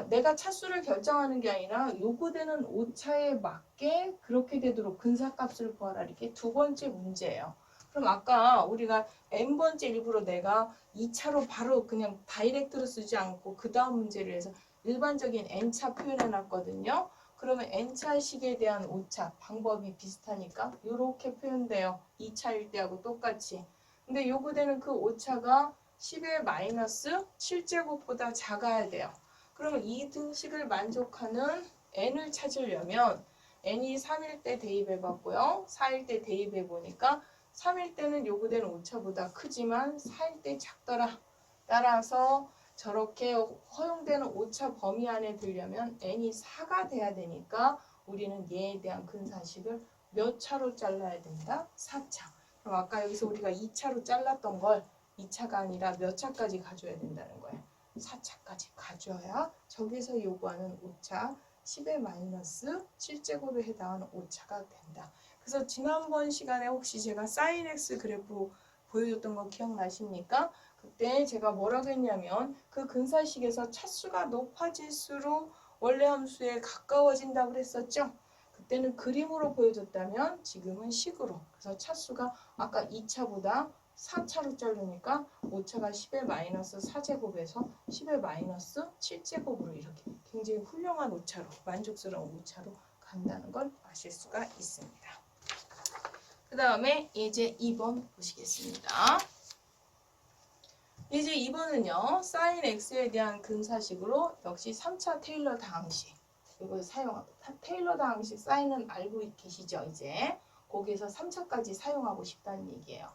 내가 차수를 결정하는 게 아니라 요구되는 오차에 맞게 그렇게 되도록 근사값을 구하라 이렇게 두 번째 문제예요. 그럼 아까 우리가 n번째 일부러 내가 2차로 바로 그냥 다이렉트로 쓰지 않고 그 다음 문제를 해서 일반적인 n차 표현해 놨거든요. 그러면 n차식에 대한 오차 방법이 비슷하니까 이렇게 표현돼요. 2차일 때하고 똑같이. 근데 요구되는 그 오차가 10의 마이너스 7제곱보다 작아야 돼요. 그러면 이 등식을 만족하는 n을 찾으려면 n이 3일 때 대입해 봤고요. 4일 때 대입해 보니까 3일 때는 요구되는 오차보다 크지만 4일 때 작더라. 따라서 저렇게 허용되는 오차 범위 안에 들려면 n이 4가 돼야 되니까 우리는 얘에 대한 근사식을 몇 차로 잘라야 된다? 4차. 그럼 아까 여기서 우리가 2차로 잘랐던 걸 2차가 아니라 몇 차까지 가져야 된다는 거예요. 4차까지 가져야 저기서 요구하는 오차 10의 마이너스 7제곱에 해당하는 오차가 된다. 그래서 지난번 시간에 혹시 제가 사인 x 그래프 보여줬던 거 기억나십니까? 그때 제가 뭐라고 했냐면 그 근사식에서 차수가 높아질수록 원래 함수에 가까워진다고 그랬었죠? 그때는 그림으로 보여줬다면 지금은 식으로. 그래서 차수가 아까 2차보다 4차로 자르니까 오차가 10의 마이너스 4제곱에서 10의 마이너스 7제곱으로 이렇게 굉장히 훌륭한 오차로 만족스러운 오차로 간다는 걸 아실 수가 있습니다. 그 다음에 예제 2번 보시겠습니다. 예제 2번은요. sin x에 대한 근사식으로 역시 3차 테일러 다항식 이걸 사용합니다. 테일러 다항식 사인은 알고 계시죠? 이제 거기에서 3차까지 사용하고 싶다는 얘기예요.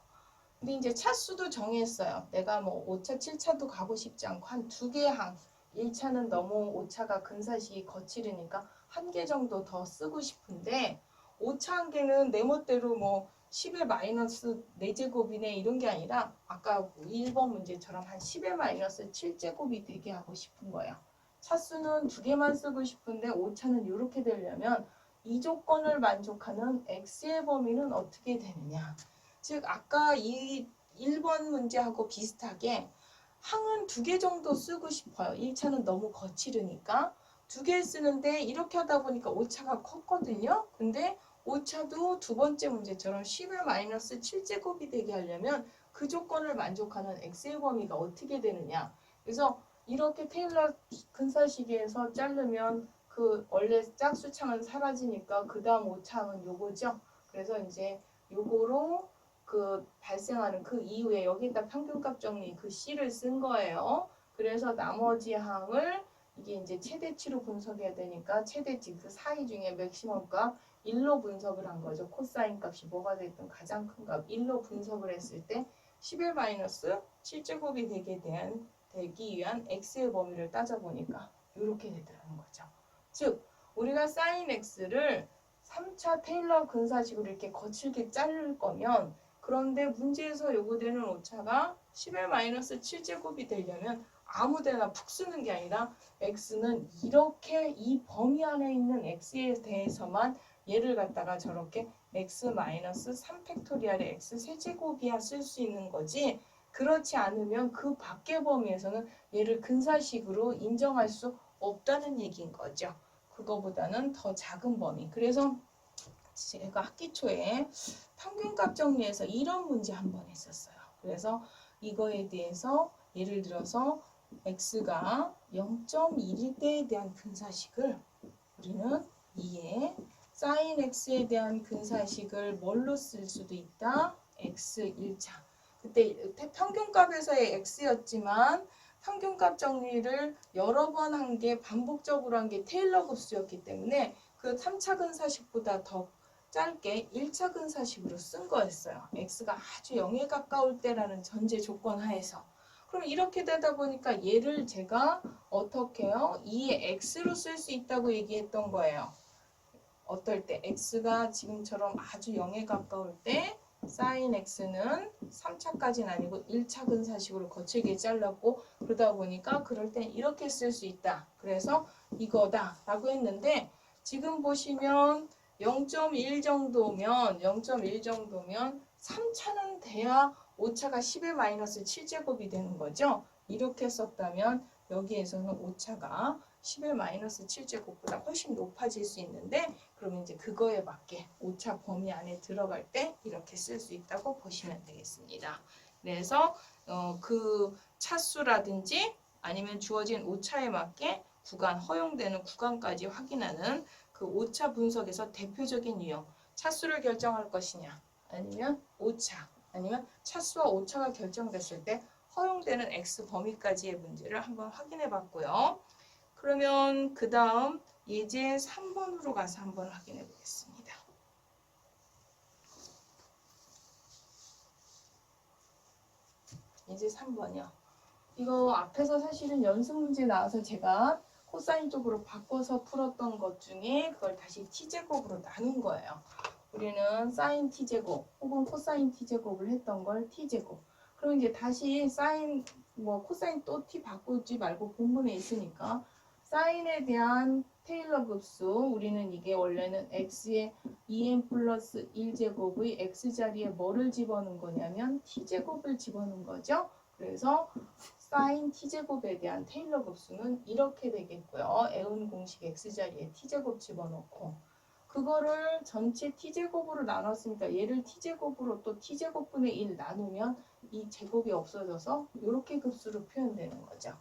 근데 이제 차수도 정했어요. 내가 뭐 5차, 7차도 가고 싶지 않고 한 2개 항 1차는 너무 5차가 근사식이 거칠으니까 1개 정도 더 쓰고 싶은데 5차 1개는 내 멋대로 뭐 10의 마이너스 4제곱이네 이런 게 아니라 아까 1번 문제처럼 한 10의 마이너스 7제곱이 되게 하고 싶은 거예요. 차수는 2개만 쓰고 싶은데 5차는 이렇게 되려면 이 조건을 만족하는 x의 범위는 어떻게 되느냐. 즉 아까 이 1번 문제하고 비슷하게 항은 2개 정도 쓰고 싶어요. 1차는 너무 거칠으니까 2개 쓰는데 이렇게 하다 보니까 오차가 컸거든요. 근데 오차도 두 번째 문제처럼 10의 마이너스 7제곱이 되게 하려면 그 조건을 만족하는 x의 범위가 어떻게 되느냐. 그래서 이렇게 테일러 근사시계에서 자르면 그 원래 짝수창은 사라지니까 그 다음 오차는 요거죠. 그래서 이제 요거로 그 발생하는 그 이후에 여기다 평균값 정리 그 C를 쓴 거예요. 그래서 나머지 항을 이게 이제 최대치로 분석해야 되니까 최대치 그 사이 중에 맥시멈 값 1로 분석을 한 거죠. 코사인 값이 뭐가 됐든 가장 큰 값 1로 분석을 했을 때 11 마이너스 7제곱이 되기 위한 x의 범위를 따져보니까 이렇게 되더라는 거죠. 즉 우리가 사인 x를 3차 테일러 근사식으로 이렇게 거칠게 자를 거면 그런데 문제에서 요구되는 오차가 10의 마이너스 7제곱이 되려면 아무데나 푹 쓰는 게 아니라 x는 이렇게 이 범위 안에 있는 x에 대해서만 얘를 갖다가 저렇게 x 마이너스 3팩토리얼의 x 세제곱이야 쓸 수 있는 거지. 그렇지 않으면 그 밖의 범위에서는 얘를 근사식으로 인정할 수 없다는 얘기인 거죠. 그거보다는 더 작은 범위. 그래서 제가 학기 초에 평균값 정리해서 이런 문제 한번 했었어요. 그래서 이거에 대해서 예를 들어서 x가 0.1일 때에 대한 근사식을 우리는 2에 sin x에 대한 근사식을 뭘로 쓸 수도 있다? x 1차. 그때 평균값에서의 x였지만 평균값 정리를 여러 번 한 게 반복적으로 한 게 테일러 급수였기 때문에 그 3차 근사식보다 더 짧게 1차 근사식으로 쓴 거였어요. x가 아주 0에 가까울 때라는 전제 조건 하에서. 그럼 이렇게 되다 보니까 얘를 제가 어떻게 해요? 2의 x로 쓸 수 있다고 얘기했던 거예요. 어떨 때? x가 지금처럼 아주 0에 가까울 때 sin x는 3차까지는 아니고 1차 근사식으로 거칠게 잘랐고 그러다 보니까 그럴 땐 이렇게 쓸 수 있다. 그래서 이거다 라고 했는데 지금 보시면 0.1 정도면 3차는 돼야 5차가 10의 마이너스 7제곱이 되는 거죠. 이렇게 썼다면 여기에서는 5차가 10의 마이너스 7제곱보다 훨씬 높아질 수 있는데 그러면 이제 그거에 맞게 5차 범위 안에 들어갈 때 이렇게 쓸 수 있다고 보시면 되겠습니다. 그래서 그 차수라든지 아니면 주어진 5차에 맞게 구간, 허용되는 구간까지 확인하는 그 5차 분석에서 대표적인 유형, 차수를 결정할 것이냐 아니면 5차 아니면 차수와 5차가 결정됐을 때 허용되는 x 범위까지의 문제를 한번 확인해 봤고요. 그러면 그 다음 예제 3번으로 가서 한번 확인해 보겠습니다. 예제 3번이요. 이거 앞에서 사실은 연습 문제 나와서 제가 코사인 쪽으로 바꿔서 풀었던 것 중에 그걸 다시 t제곱으로 나눈 거예요. 우리는 사인 t제곱 혹은 코사인 t제곱을 했던 걸 t제곱. 그럼 이제 다시 사인 코사인 또 t 바꾸지 말고 본문에 있으니까 사인에 대한 테일러 급수 우리는 이게 원래는 x의 2n 플러스 1제곱의 x자리에 뭐를 집어넣은 거냐면 t제곱을 집어넣은 거죠. 그래서 사인 t제곱에 대한 테일러 급수는 이렇게 되겠고요. 애운 공식 x자리에 t제곱 집어넣고 그거를 전체 t제곱으로 나눴으니까 얘를 t제곱으로 또 t제곱분의 1 나누면 이 제곱이 없어져서 이렇게 급수로 표현되는 거죠.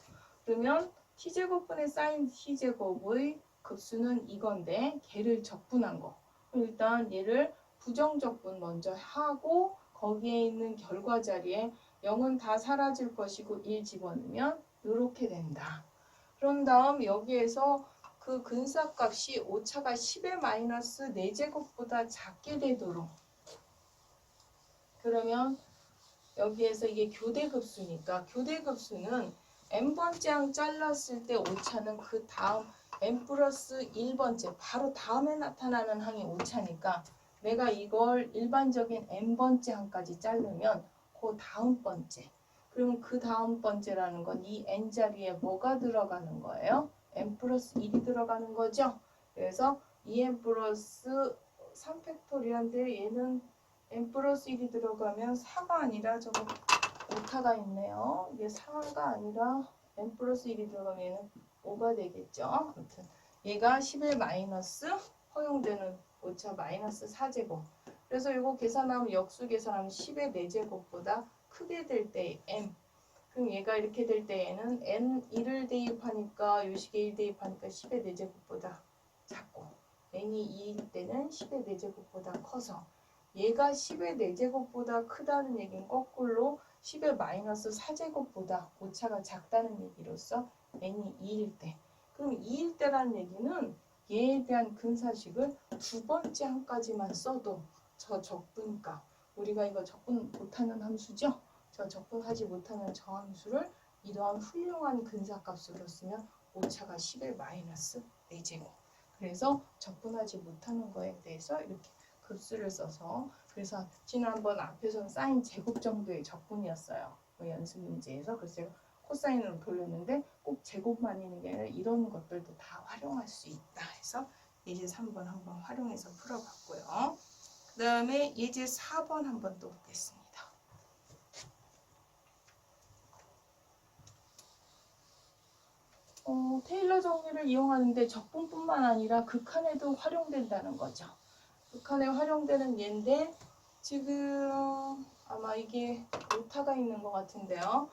그러면 t제곱분의 사인 t제곱의 급수는 이건데 걔를 적분한 거. 일단 얘를 부정적분 먼저 하고 거기에 있는 결과 자리에 0은 다 사라질 것이고 1 집어넣으면 이렇게 된다. 그런 다음 여기에서 그 근사값이 오차가 10의 마이너스 4제곱보다 작게 되도록, 그러면 여기에서 이게 교대급수니까 교대급수는 n번째 항 잘랐을 때 오차는 그 다음 n 플러스 1번째 바로 다음에 나타나는 항이 오차니까 내가 이걸 일반적인 n번째 항까지 자르면 그 다음 번째, 그러면 그 다음 번째라는 건 이 n 자리에 뭐가 들어가는 거예요? n 플러스 1이 들어가는 거죠. 그래서 2n 플러스 3팩토리얼인데 얘는 n 플러스 1이 들어가면 4가 아니라 저거 오타가 있네요. 이게 4가 아니라 n 플러스 1이 들어가면 얘는 5가 되겠죠. 아무튼 얘가 10의 마이너스 허용되는 오차 마이너스 4제곱. 그래서 이거 계산하면 역수 계산하면 10의 4제곱보다 크게 될 때 m. 그럼 얘가 이렇게 될 때 얘는 n1을 대입하니까 요식에 1 대입하니까 10의 4제곱보다 작고 n이 2일 때는 10의 4제곱보다 커서 얘가 10의 4제곱보다 크다는 얘기는 거꾸로 10의 마이너스 4제곱보다 오차가 작다는 얘기로서 n이 2일 때. 그럼 2일 때라는 얘기는 얘에 대한 근사식을 두 번째 항까지만 써도 저 적분값, 우리가 이거 적분 못하는 함수죠? 저 적분하지 못하는 저 함수를 이러한 훌륭한 근사값으로 쓰면 오차가 10의 마이너스 4제곱. 그래서 적분하지 못하는 거에 대해서 이렇게 급수를 써서, 그래서 지난번 앞에서는 사인 제곱 정도의 적분이었어요. 그 연습 문제에서. 그래서 제가 코사인으로 돌렸는데 꼭 제곱만 있는 게 아니라 이런 것들도 다 활용할 수 있다 해서 예제 3번 한번 활용해서 풀어봤고요. 그 다음에 예제 4번 한번 또 보겠습니다. 테일러 정리를 이용하는데 적분뿐만 아니라 극한에도 활용된다는 거죠. 극한에 활용되는 예인데 지금 아마 이게 오타가 있는 것 같은데요.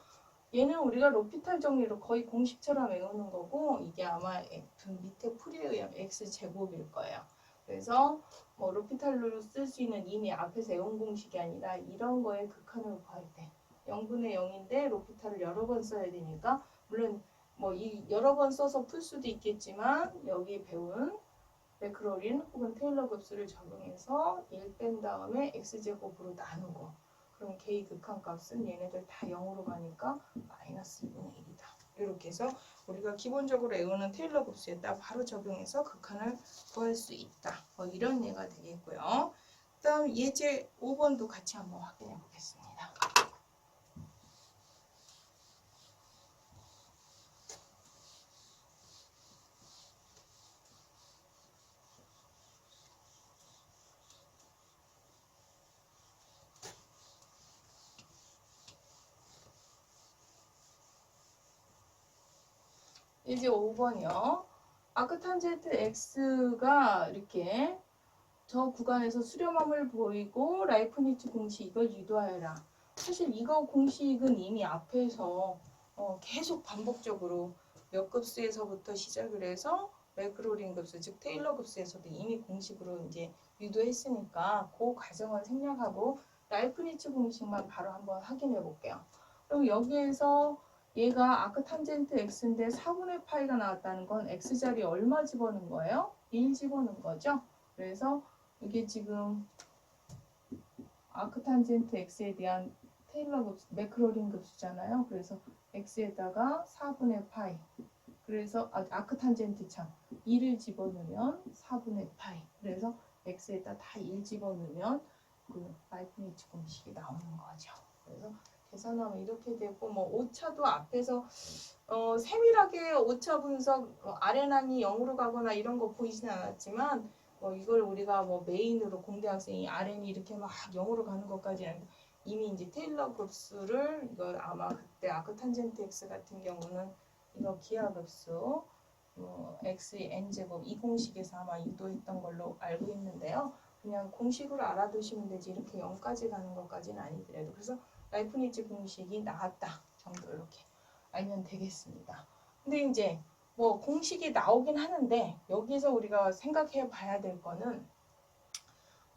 얘는 우리가 로피탈 정리로 거의 공식처럼 외우는 거고 이게 아마 밑에 풀이에 의하면 x제곱일 거예요. 그래서 뭐 로피탈로 쓸 수 있는 이미 앞에서 외운 공식이 아니라 이런 거에 극한을 구할 때 0분의 0인데 로피탈을 여러 번 써야 되니까, 물론 뭐 이 여러 번 써서 풀 수도 있겠지만 여기 배운 매크로린 혹은 테일러 급수를 적용해서 1 뺀 다음에 x제곱으로 나누고, 그럼 k 극한값은 얘네들 다 0으로 가니까 마이너스 2분의 1이다. 이렇게 해서 우리가 기본적으로 외우는 테일러 급수에다 바로 적용해서 극한을 구할 수 있다. 뭐 이런 예가 되겠고요. 그 다음 예제 5번도 같이 한번 확인해 보겠습니다. 이제 5번이요. 아크탄젠트 x가 이렇게 저 구간에서 수렴함을 보이고 라이프니츠 공식 이걸 유도하여라. 사실 이거 공식은 이미 앞에서 계속 반복적으로 몇 급수에서부터 시작을 해서 매크로린 급수, 즉 테일러 급수에서도 이미 공식으로 이제 유도했으니까 그 과정을 생략하고 라이프니츠 공식만 바로 한번 확인해 볼게요. 그럼 여기에서 얘가 아크탄젠트 x인데 4분의 파이가 나왔다는 건 x자리에 얼마 집어넣은 거예요? 1 집어넣은 거죠? 그래서 이게 지금 아크탄젠트 x에 대한 테일러 급수, 매크로린 급수잖아요. 그래서 x에다가 4분의 파이. 그래서 아크탄젠트 참 2를 집어넣으면 4분의 파이. 그래서 x에다 다 1 집어넣으면 그 라이프니츠 공식이 나오는 거죠. 그래서 계산하면 이렇게 되고, 뭐 오차도 앞에서 세밀하게 오차 분석 아레난이 0으로 가거나 이런 거 보이진 않았지만 이걸 우리가 메인으로 공대 학생이 RN이 이렇게 막 0으로 가는 것까지 아니고 이미 이제 테일러 급수를 이거 아마 그때 아크탄젠트 x 같은 경우는 이거 기하급수 x의 n제곱 이 공식에서 아마 유도했던 걸로 알고 있는데요. 그냥 공식으로 알아두시면 되지 이렇게 0까지 가는 것까지는 아니더라도, 그래서 라이프니츠 공식이 나왔다 정도 이렇게 알면 되겠습니다. 근데 이제 공식이 나오긴 하는데 여기서 우리가 생각해 봐야 될 거는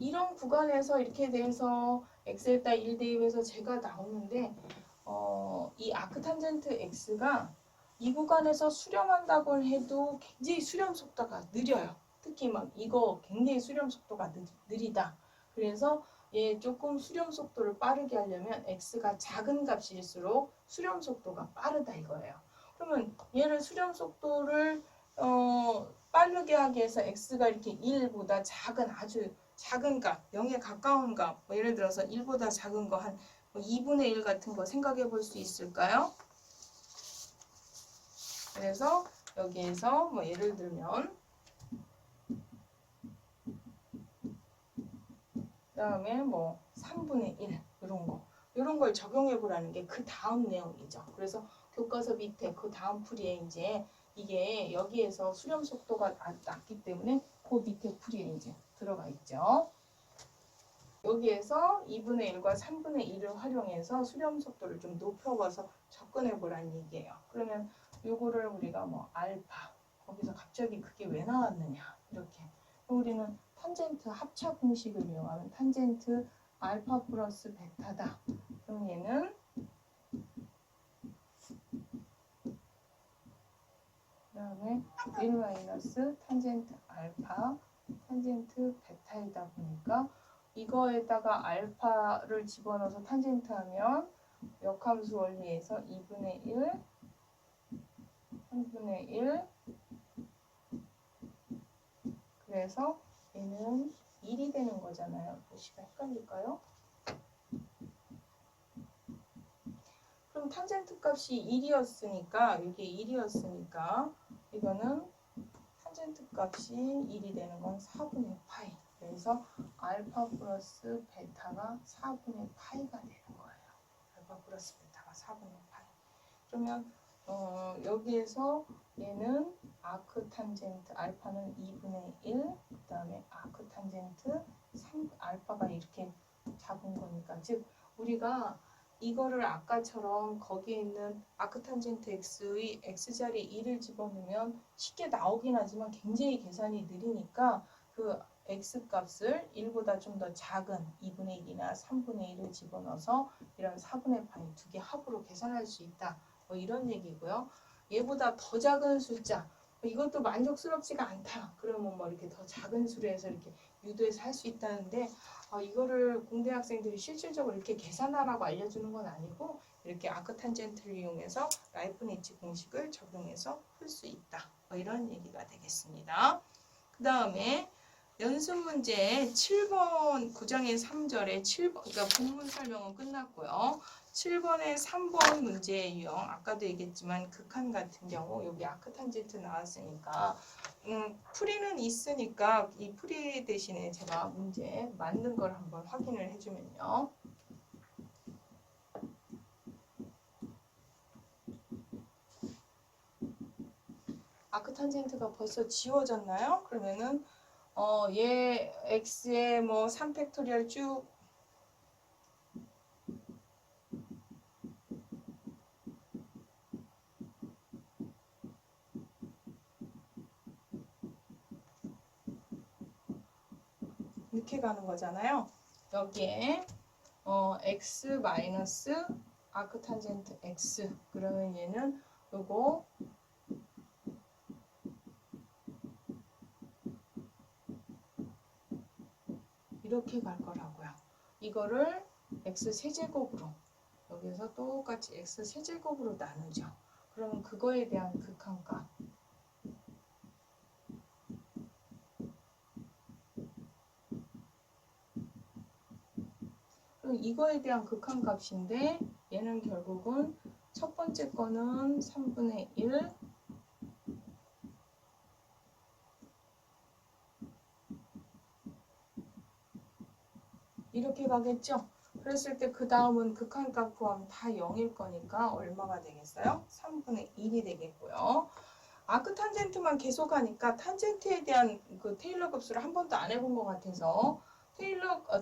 이런 구간에서 이렇게 돼서 x에다 1 대입해서 제가 나오는데 이 아크탄젠트 x가 이 구간에서 수렴한다고 해도 굉장히 수렴 속도가 느려요. 특히 막 이거 굉장히 수렴 속도가 느리다. 그래서 얘 조금 수렴 속도를 빠르게 하려면 x가 작은 값일수록 수렴 속도가 빠르다 이거예요. 그러면 얘를 수렴 속도를 빠르게 하기 위해서 x가 이렇게 1보다 작은 아주 작은 값, 0에 가까운 값, 뭐 예를 들어서 1보다 작은 거 한 2분의 1 같은 거 생각해 볼 수 있을까요? 그래서 여기에서 뭐 예를 들면 그다음에 뭐 3분의 1 이런 걸 적용해 보라는 게 그 다음 내용이죠. 그래서 교과서 밑에 그 다음 풀이에 이제 이게 여기에서 수렴 속도가 낮기 때문에 그 밑에 풀이에 이제 들어가 있죠. 여기에서 2분의 1과 3분의 1을 활용해서 수렴 속도를 좀 높여봐서 접근해 보라는 얘기예요. 그러면 요거를 우리가 뭐 알파 거기서 갑자기 그게 왜 나왔느냐 이렇게 우리는 탄젠트 합차 공식을 이용하면 탄젠트 알파 플러스 베타다. 그럼 얘는 그다음에 1 마이너스 탄젠트 알파 탄젠트 베타이다 보니까 이거에다가 알파를 집어넣어서 탄젠트 하면 역함수 원리에서 2분의 1 3분의 1 그래서 얘는 1이 되는 거잖아요. 글씨가 헷갈릴까요? 그럼 탄젠트 값이 1이었으니까 이게 1이었으니까 이거는 탄젠트 값이 1이 되는 건 4분의 파이. 그래서 알파 플러스 베타가 4분의 파이가 되는 거예요. 알파 플러스 베타가 4분의 파이. 그러면 여기에서 얘는 아크 탄젠트 알파는 2분의 1, 그 다음에 아크 탄젠트 3, 알파가 이렇게 잡은 거니까 즉 우리가 이거를 아까처럼 거기에 있는 아크 탄젠트 x의 x자리 1을 집어넣으면 쉽게 나오긴 하지만 굉장히 계산이 느리니까 그 x 값을 1보다 좀 더 작은 2분의 1이나 3분의 1을 집어넣어서 이런 4분의 파이 두 개 합으로 계산할 수 있다. 뭐 이런 얘기고요. 얘보다 더 작은 숫자 이것도 만족스럽지가 않다. 그러면 뭐 이렇게 더 작은 수로 해서 이렇게 유도해서 할 수 있다는데 이거를 공대 학생들이 실질적으로 이렇게 계산하라고 알려주는 건 아니고 이렇게 아크탄젠트를 이용해서 라이프니츠 공식을 적용해서 풀 수 있다. 뭐 이런 얘기가 되겠습니다. 그 다음에 연습 문제 7번 9장의 3절에 7번 그러니까 본문 설명은 끝났고요. 7번의 3번 문제의 유형 아까도 얘기했지만 극한 같은 경우 여기 아크탄젠트 나왔으니까 풀이는 있으니까 이 풀이 대신에 제가 문제 맞는 걸 한번 확인을 해주면요. 아크탄젠트가 벌써 지워졌나요? 그러면은 얘 x의 뭐 3팩토리얼 쭉 이렇게 가는 거잖아요. 여기에 x 마이너스 아크탄젠트 x 그러면 얘는 요거 이렇게 갈 거라고요. 이거를 x 세제곱으로 여기서 똑같이 x 세제곱으로 나누죠. 그러면 그거에 대한 극한값 그럼 이거에 대한 극한값인데 얘는 결국은 첫 번째 거는 3분의 1 이렇게 가겠죠? 그랬을 때 그 다음은 극한값 구하면 다 0일 거니까 얼마가 되겠어요? 3분의 1이 되겠고요. 아크탄젠트만 계속 하니까 탄젠트에 대한 그 테일러 급수를 한 번도 안 해본 것 같아서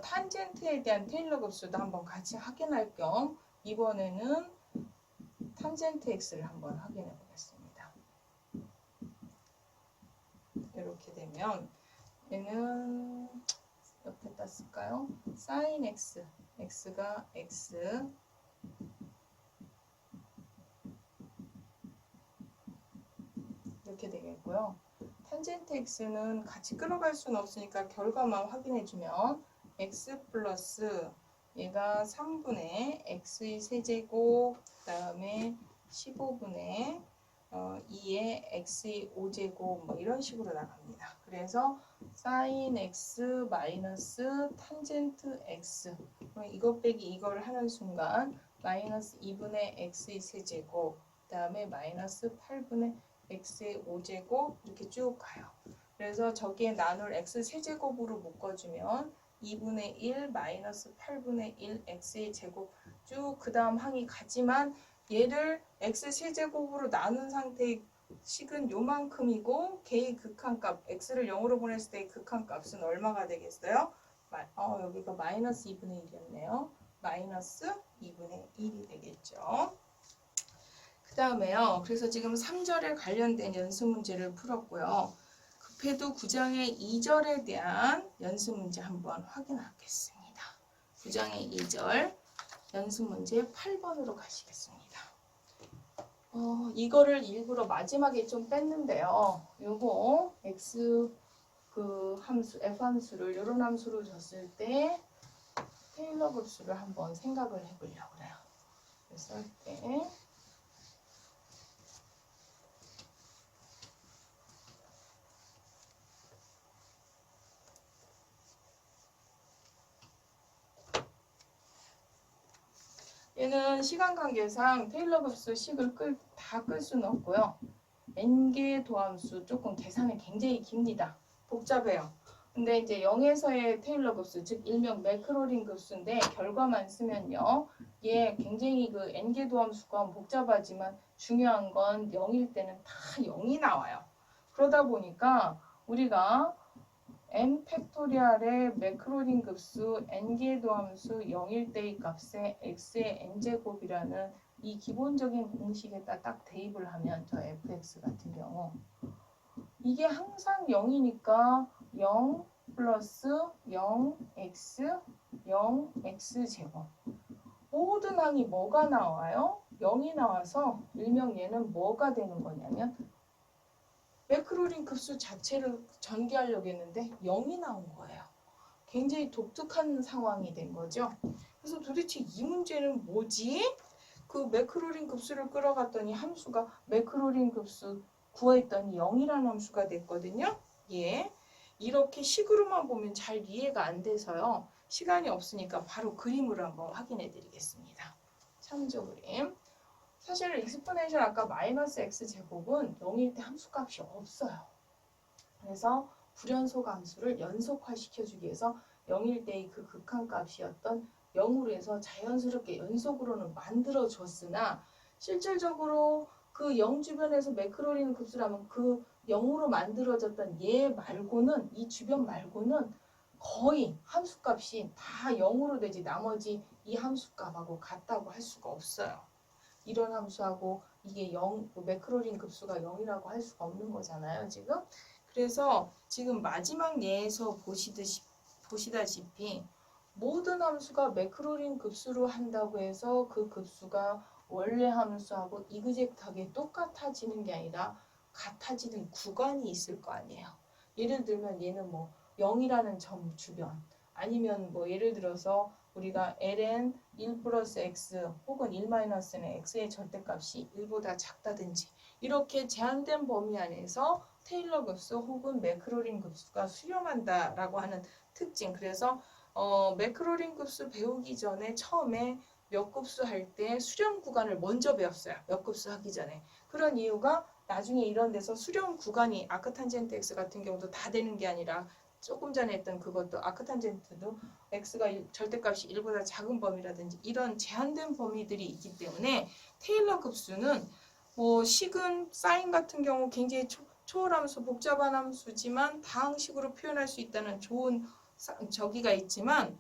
탄젠트에 대한 테일러 급수도 한번 같이 확인할 겸 이번에는 탄젠트 x를 한번 확인해 보겠습니다. 이렇게 되면 얘는 옆에다 쓸까요? sin x, x가 x, 이렇게 되겠고요. 탄젠트 x는 같이 끌어갈 수는 없으니까 결과만 확인해주면 x 플러스 얘가 3분의 x의 세제곱, 그 다음에 15분의 2의 x의 5제곱 뭐 이런 식으로 나갑니다. 그래서 sin x 마이너스 탄젠트 x, 이것 빼기 이걸 하는 순간 마이너스 2분의 x의 세제곱, 그 다음에 마이너스 8분의 x의 5제곱 이렇게 쭉 가요. 그래서 저기에 나눌 x 세제곱으로 묶어주면 2분의 1 마이너스 8분의 1 x의 제곱 쭉 그 다음 항이 가지만 얘를 x 세제곱으로 나눈 상태의 식은 요만큼이고 걔의 극한값 x를 0으로 보냈을 때의 극한값은 얼마가 되겠어요? 여기가 마이너스 2분의 1이었네요. 마이너스 2분의 1이 되겠죠. 그 다음에요. 그래서 지금 3절에 관련된 연습 문제를 풀었고요. 급해도 9장의 2절에 대한 연습 문제 한번 확인하겠습니다. 9장의 2절 연습 문제 8번으로 가시겠습니다. 이거를 일부러 마지막에 좀 뺐는데요. 요거 x 함수 f 함수를 이런 함수로 줬을 때 테일러 급수를 한번 생각을 해보려고 그래요. 그래서 때 얘는 시간 관계상 테일러 급수 식을 다 끌 수는 없고요. n개 도함수 조금 계산이 굉장히 깁니다. 복잡해요. 근데 이제 0에서의 테일러 급수, 즉 일명 매크로린 급수인데 결과만 쓰면요. 얘 굉장히 그 n개 도함수가 복잡하지만 중요한 건 0일 때는 다 0이 나와요. 그러다 보니까 우리가 n 팩토리얼의 매크로린 급수 n개 도함수 0일 때의 값에 x의 n제곱이라는 이 기본적인 공식에다 딱 대입을 하면 저 fx 같은 경우 이게 항상 0이니까 0 플러스 0x 0x제곱 모든 항이 뭐가 나와요? 0이 나와서 일명 얘는 뭐가 되는 거냐면 매크로린 급수 자체를 전개하려고 했는데 0이 나온 거예요. 굉장히 독특한 상황이 된 거죠. 그래서 도대체 이 문제는 뭐지? 그 매크로린 급수를 끌어갔더니 함수가 매크로린 급수 구했더니 0이라는 함수가 됐거든요. 예. 이렇게 식으로만 보면 잘 이해가 안 돼서요. 시간이 없으니까 바로 그림으로 한번 확인해 드리겠습니다. 참조 그림. 사실 익스포넨셜 아까 마이너스 x제곱은 0일 때 함수값이 없어요. 그래서 불연속 함수를 연속화 시켜주기 위해서 0일 때의 그 극한값이었던 0으로 해서 자연스럽게 연속으로는 만들어줬으나 실질적으로 그 0 주변에서 매크로린 급수라면 그 0으로 만들어졌던 얘 말고는 이 주변 말고는 거의 함수값이 다 0으로 되지 나머지 이 함수값하고 같다고 할 수가 없어요. 이런 함수하고 이게 0, 매크로린 급수가 0이라고 할 수가 없는 거잖아요, 지금. 그래서 지금 마지막 예에서 보시다시피 모든 함수가 매크로린 급수로 한다고 해서 그 급수가 원래 함수하고 이그젝트하게 똑같아지는 게 아니라 같아지는 구간이 있을 거 아니에요. 예를 들면 얘는 뭐 0이라는 점 주변 아니면 뭐 예를 들어서 우리가 ln 1 플러스 x 혹은 1 마이너스는 x의 절대값이 1보다 작다든지 이렇게 제한된 범위 안에서 테일러 급수 혹은 매크로린 급수가 수렴한다라고 하는 특징. 그래서 매크로린 급수 배우기 전에 처음에 몇 급수 할 때 수렴 구간을 먼저 배웠어요. 몇 급수 하기 전에. 그런 이유가 나중에 이런 데서 수렴 구간이 아크탄젠트 x 같은 경우도 다 되는 게 아니라 조금 전에 했던 그것도 아크탄젠트도 x가 절대값이 1보다 작은 범위라든지 이런 제한된 범위들이 있기 때문에 테일러 급수는 식은 사인 같은 경우 굉장히 초월함수, 복잡한 함수지만 다항식으로 표현할 수 있다는 좋은 저기가 있지만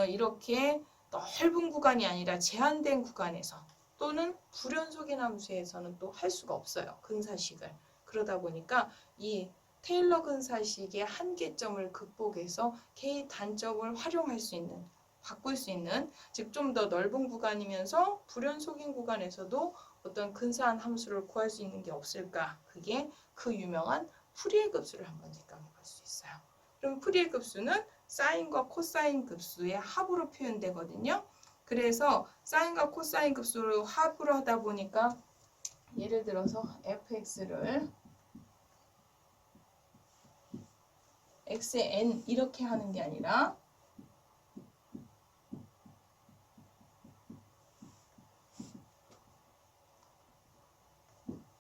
이렇게 넓은 구간이 아니라 제한된 구간에서 또는 불연속인 함수에서는 또 할 수가 없어요. 근사식을. 그러다 보니까 이 테일러 근사식의 한계점을 극복해서 K 단점을 활용할 수 있는, 바꿀 수 있는, 즉 좀 더 넓은 구간이면서 불연속인 구간에서도 어떤 근사한 함수를 구할 수 있는 게 없을까? 그게 그 유명한 푸리에 급수를 한번 생각해 볼 수 있어요. 그럼 푸리에 급수는 사인과 코사인 급수의 합으로 표현되거든요. 그래서 사인과 코사인 급수를 합으로 하다 보니까 예를 들어서 fx를 x의 n 이렇게 하는 게 아니라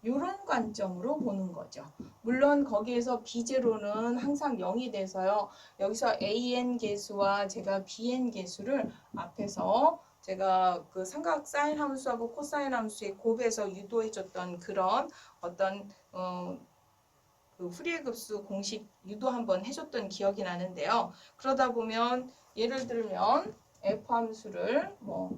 이런 관점으로 보는 거죠. 물론 거기에서 b0는 항상 0이 돼서요. 여기서 an 계수와 제가 bn 계수를 앞에서 제가 그 삼각 사인 함수하고 코사인 함수의 곱에서 유도해줬던 그런 어떤 그 푸리에 급수 공식 유도 한번 해줬던 기억이 나는데요. 그러다 보면 예를 들면 f 함수를 뭐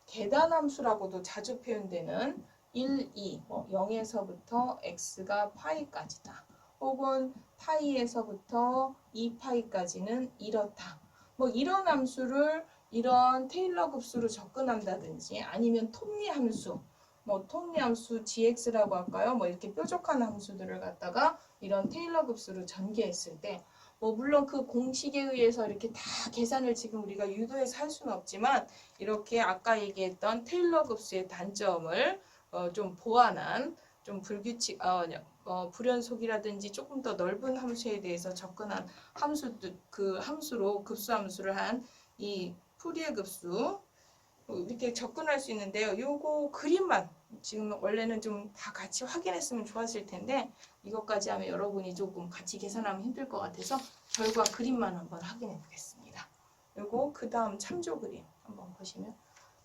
계단 함수라고도 자주 표현되는 1, 2, 0에서부터 x가 파이까지다. 혹은 파이에서부터 2파이까지는 이렇다. 뭐 이런 함수를 이런 테일러 급수로 접근한다든지 아니면 톱니 함수, 뭐 톱니 함수 gx라고 할까요? 뭐 이렇게 뾰족한 함수들을 갖다가 이런 테일러 급수로 전개했을 때 뭐 물론 그 공식에 의해서 이렇게 다 계산을 지금 우리가 유도해서 할 수는 없지만 이렇게 아까 얘기했던 테일러 급수의 단점을 좀 보완한 좀 불규칙 불연속이라든지 조금 더 넓은 함수에 대해서 접근한 그 함수로 급수 함수를 한 이 푸리에 급수 이렇게 접근할 수 있는데요. 요거 그림만 지금 원래는 좀 다 같이 확인했으면 좋았을 텐데 이것까지 하면 여러분이 조금 같이 계산하면 힘들 것 같아서 결과 그림만 한번 확인해 보겠습니다. 요거 그 다음 참조 그림 한번 보시면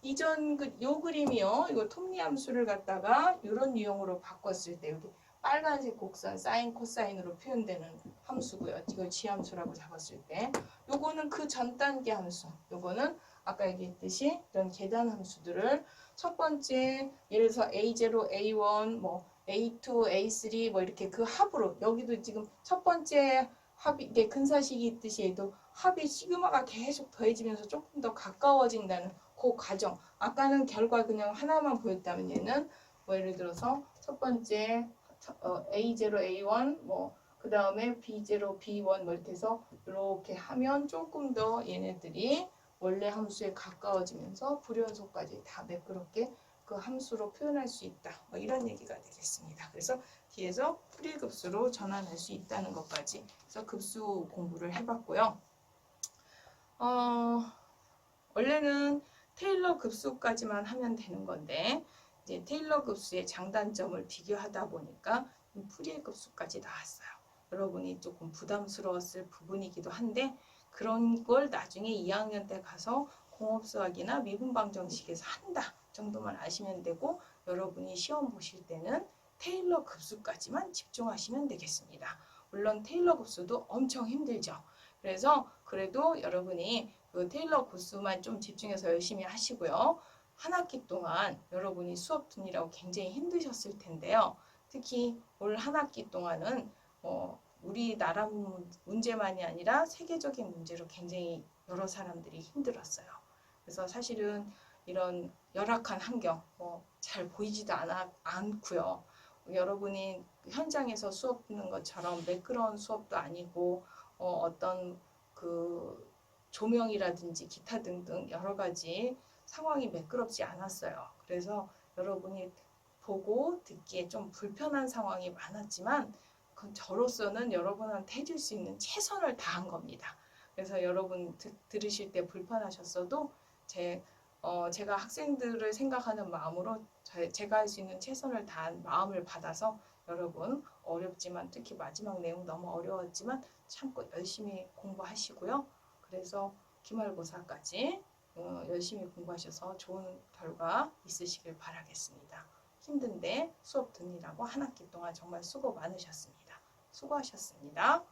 이전 요 그림이요. 이거 톱니 함수를 갖다가 이런 유형으로 바꿨을 때 여기 빨간색 곡선 사인 코사인으로 표현되는 함수고요. 이걸 지함수라고 잡았을 때 요거는 그 전 단계 함수. 요거는 아까 얘기했듯이 이런 계단 함수들을 첫 번째 예를 들어서 A0, A1, 뭐 A2, A3 뭐 이렇게 그 합으로 여기도 지금 첫 번째 합이 이게 근사식이 있듯이 얘도 합이 시그마가 계속 더해지면서 조금 더 가까워진다는 그 과정. 아까는 결과 그냥 하나만 보였다면 얘는 뭐 예를 들어서 첫 번째 A0, A1 뭐 그 다음에 B0, B1 뭐 이렇게 해서 이렇게 하면 조금 더 얘네들이 원래 함수에 가까워지면서 불연속까지 다 매끄럽게 그 함수로 표현할 수 있다. 뭐 이런 얘기가 되겠습니다. 그래서 뒤에서 푸리에 급수로 전환할 수 있다는 것까지 그래서 급수 공부를 해봤고요. 원래는 테일러 급수까지만 하면 되는 건데 이제 테일러 급수의 장단점을 비교하다 보니까 푸리에 급수까지 나왔어요. 여러분이 조금 부담스러웠을 부분이기도 한데 그런 걸 나중에 2학년 때 가서 공업수학이나 미분방정식에서 한다 정도만 아시면 되고 여러분이 시험 보실 때는 테일러 급수까지만 집중하시면 되겠습니다. 물론 테일러 급수도 엄청 힘들죠. 그래서 그래도 여러분이 그 테일러 급수만 좀 집중해서 열심히 하시고요. 한 학기 동안 여러분이 수업 듣느라고 굉장히 힘드셨을 텐데요. 특히 올 한 학기 동안은 우리나라 문제만이 아니라 세계적인 문제로 굉장히 여러 사람들이 힘들었어요. 그래서 사실은 이런 열악한 환경 잘 보이지도 않고요. 여러분이 현장에서 수업 듣는 것처럼 매끄러운 수업도 아니고 어떤 그 조명이라든지 기타 등등 여러 가지 상황이 매끄럽지 않았어요. 그래서 여러분이 보고 듣기에 좀 불편한 상황이 많았지만 저로서는 여러분한테 해줄 수 있는 최선을 다한 겁니다. 그래서 여러분 들으실 때 불편하셨어도 제가 학생들을 생각하는 마음으로 제가 할 수 있는 최선을 다한 마음을 받아서 여러분 어렵지만 특히 마지막 내용 너무 어려웠지만 참고 열심히 공부하시고요. 그래서 기말고사까지 열심히 공부하셔서 좋은 결과 있으시길 바라겠습니다. 힘든데 수업 듣느라고 한 학기 동안 정말 수고 많으셨습니다. 수고하셨습니다.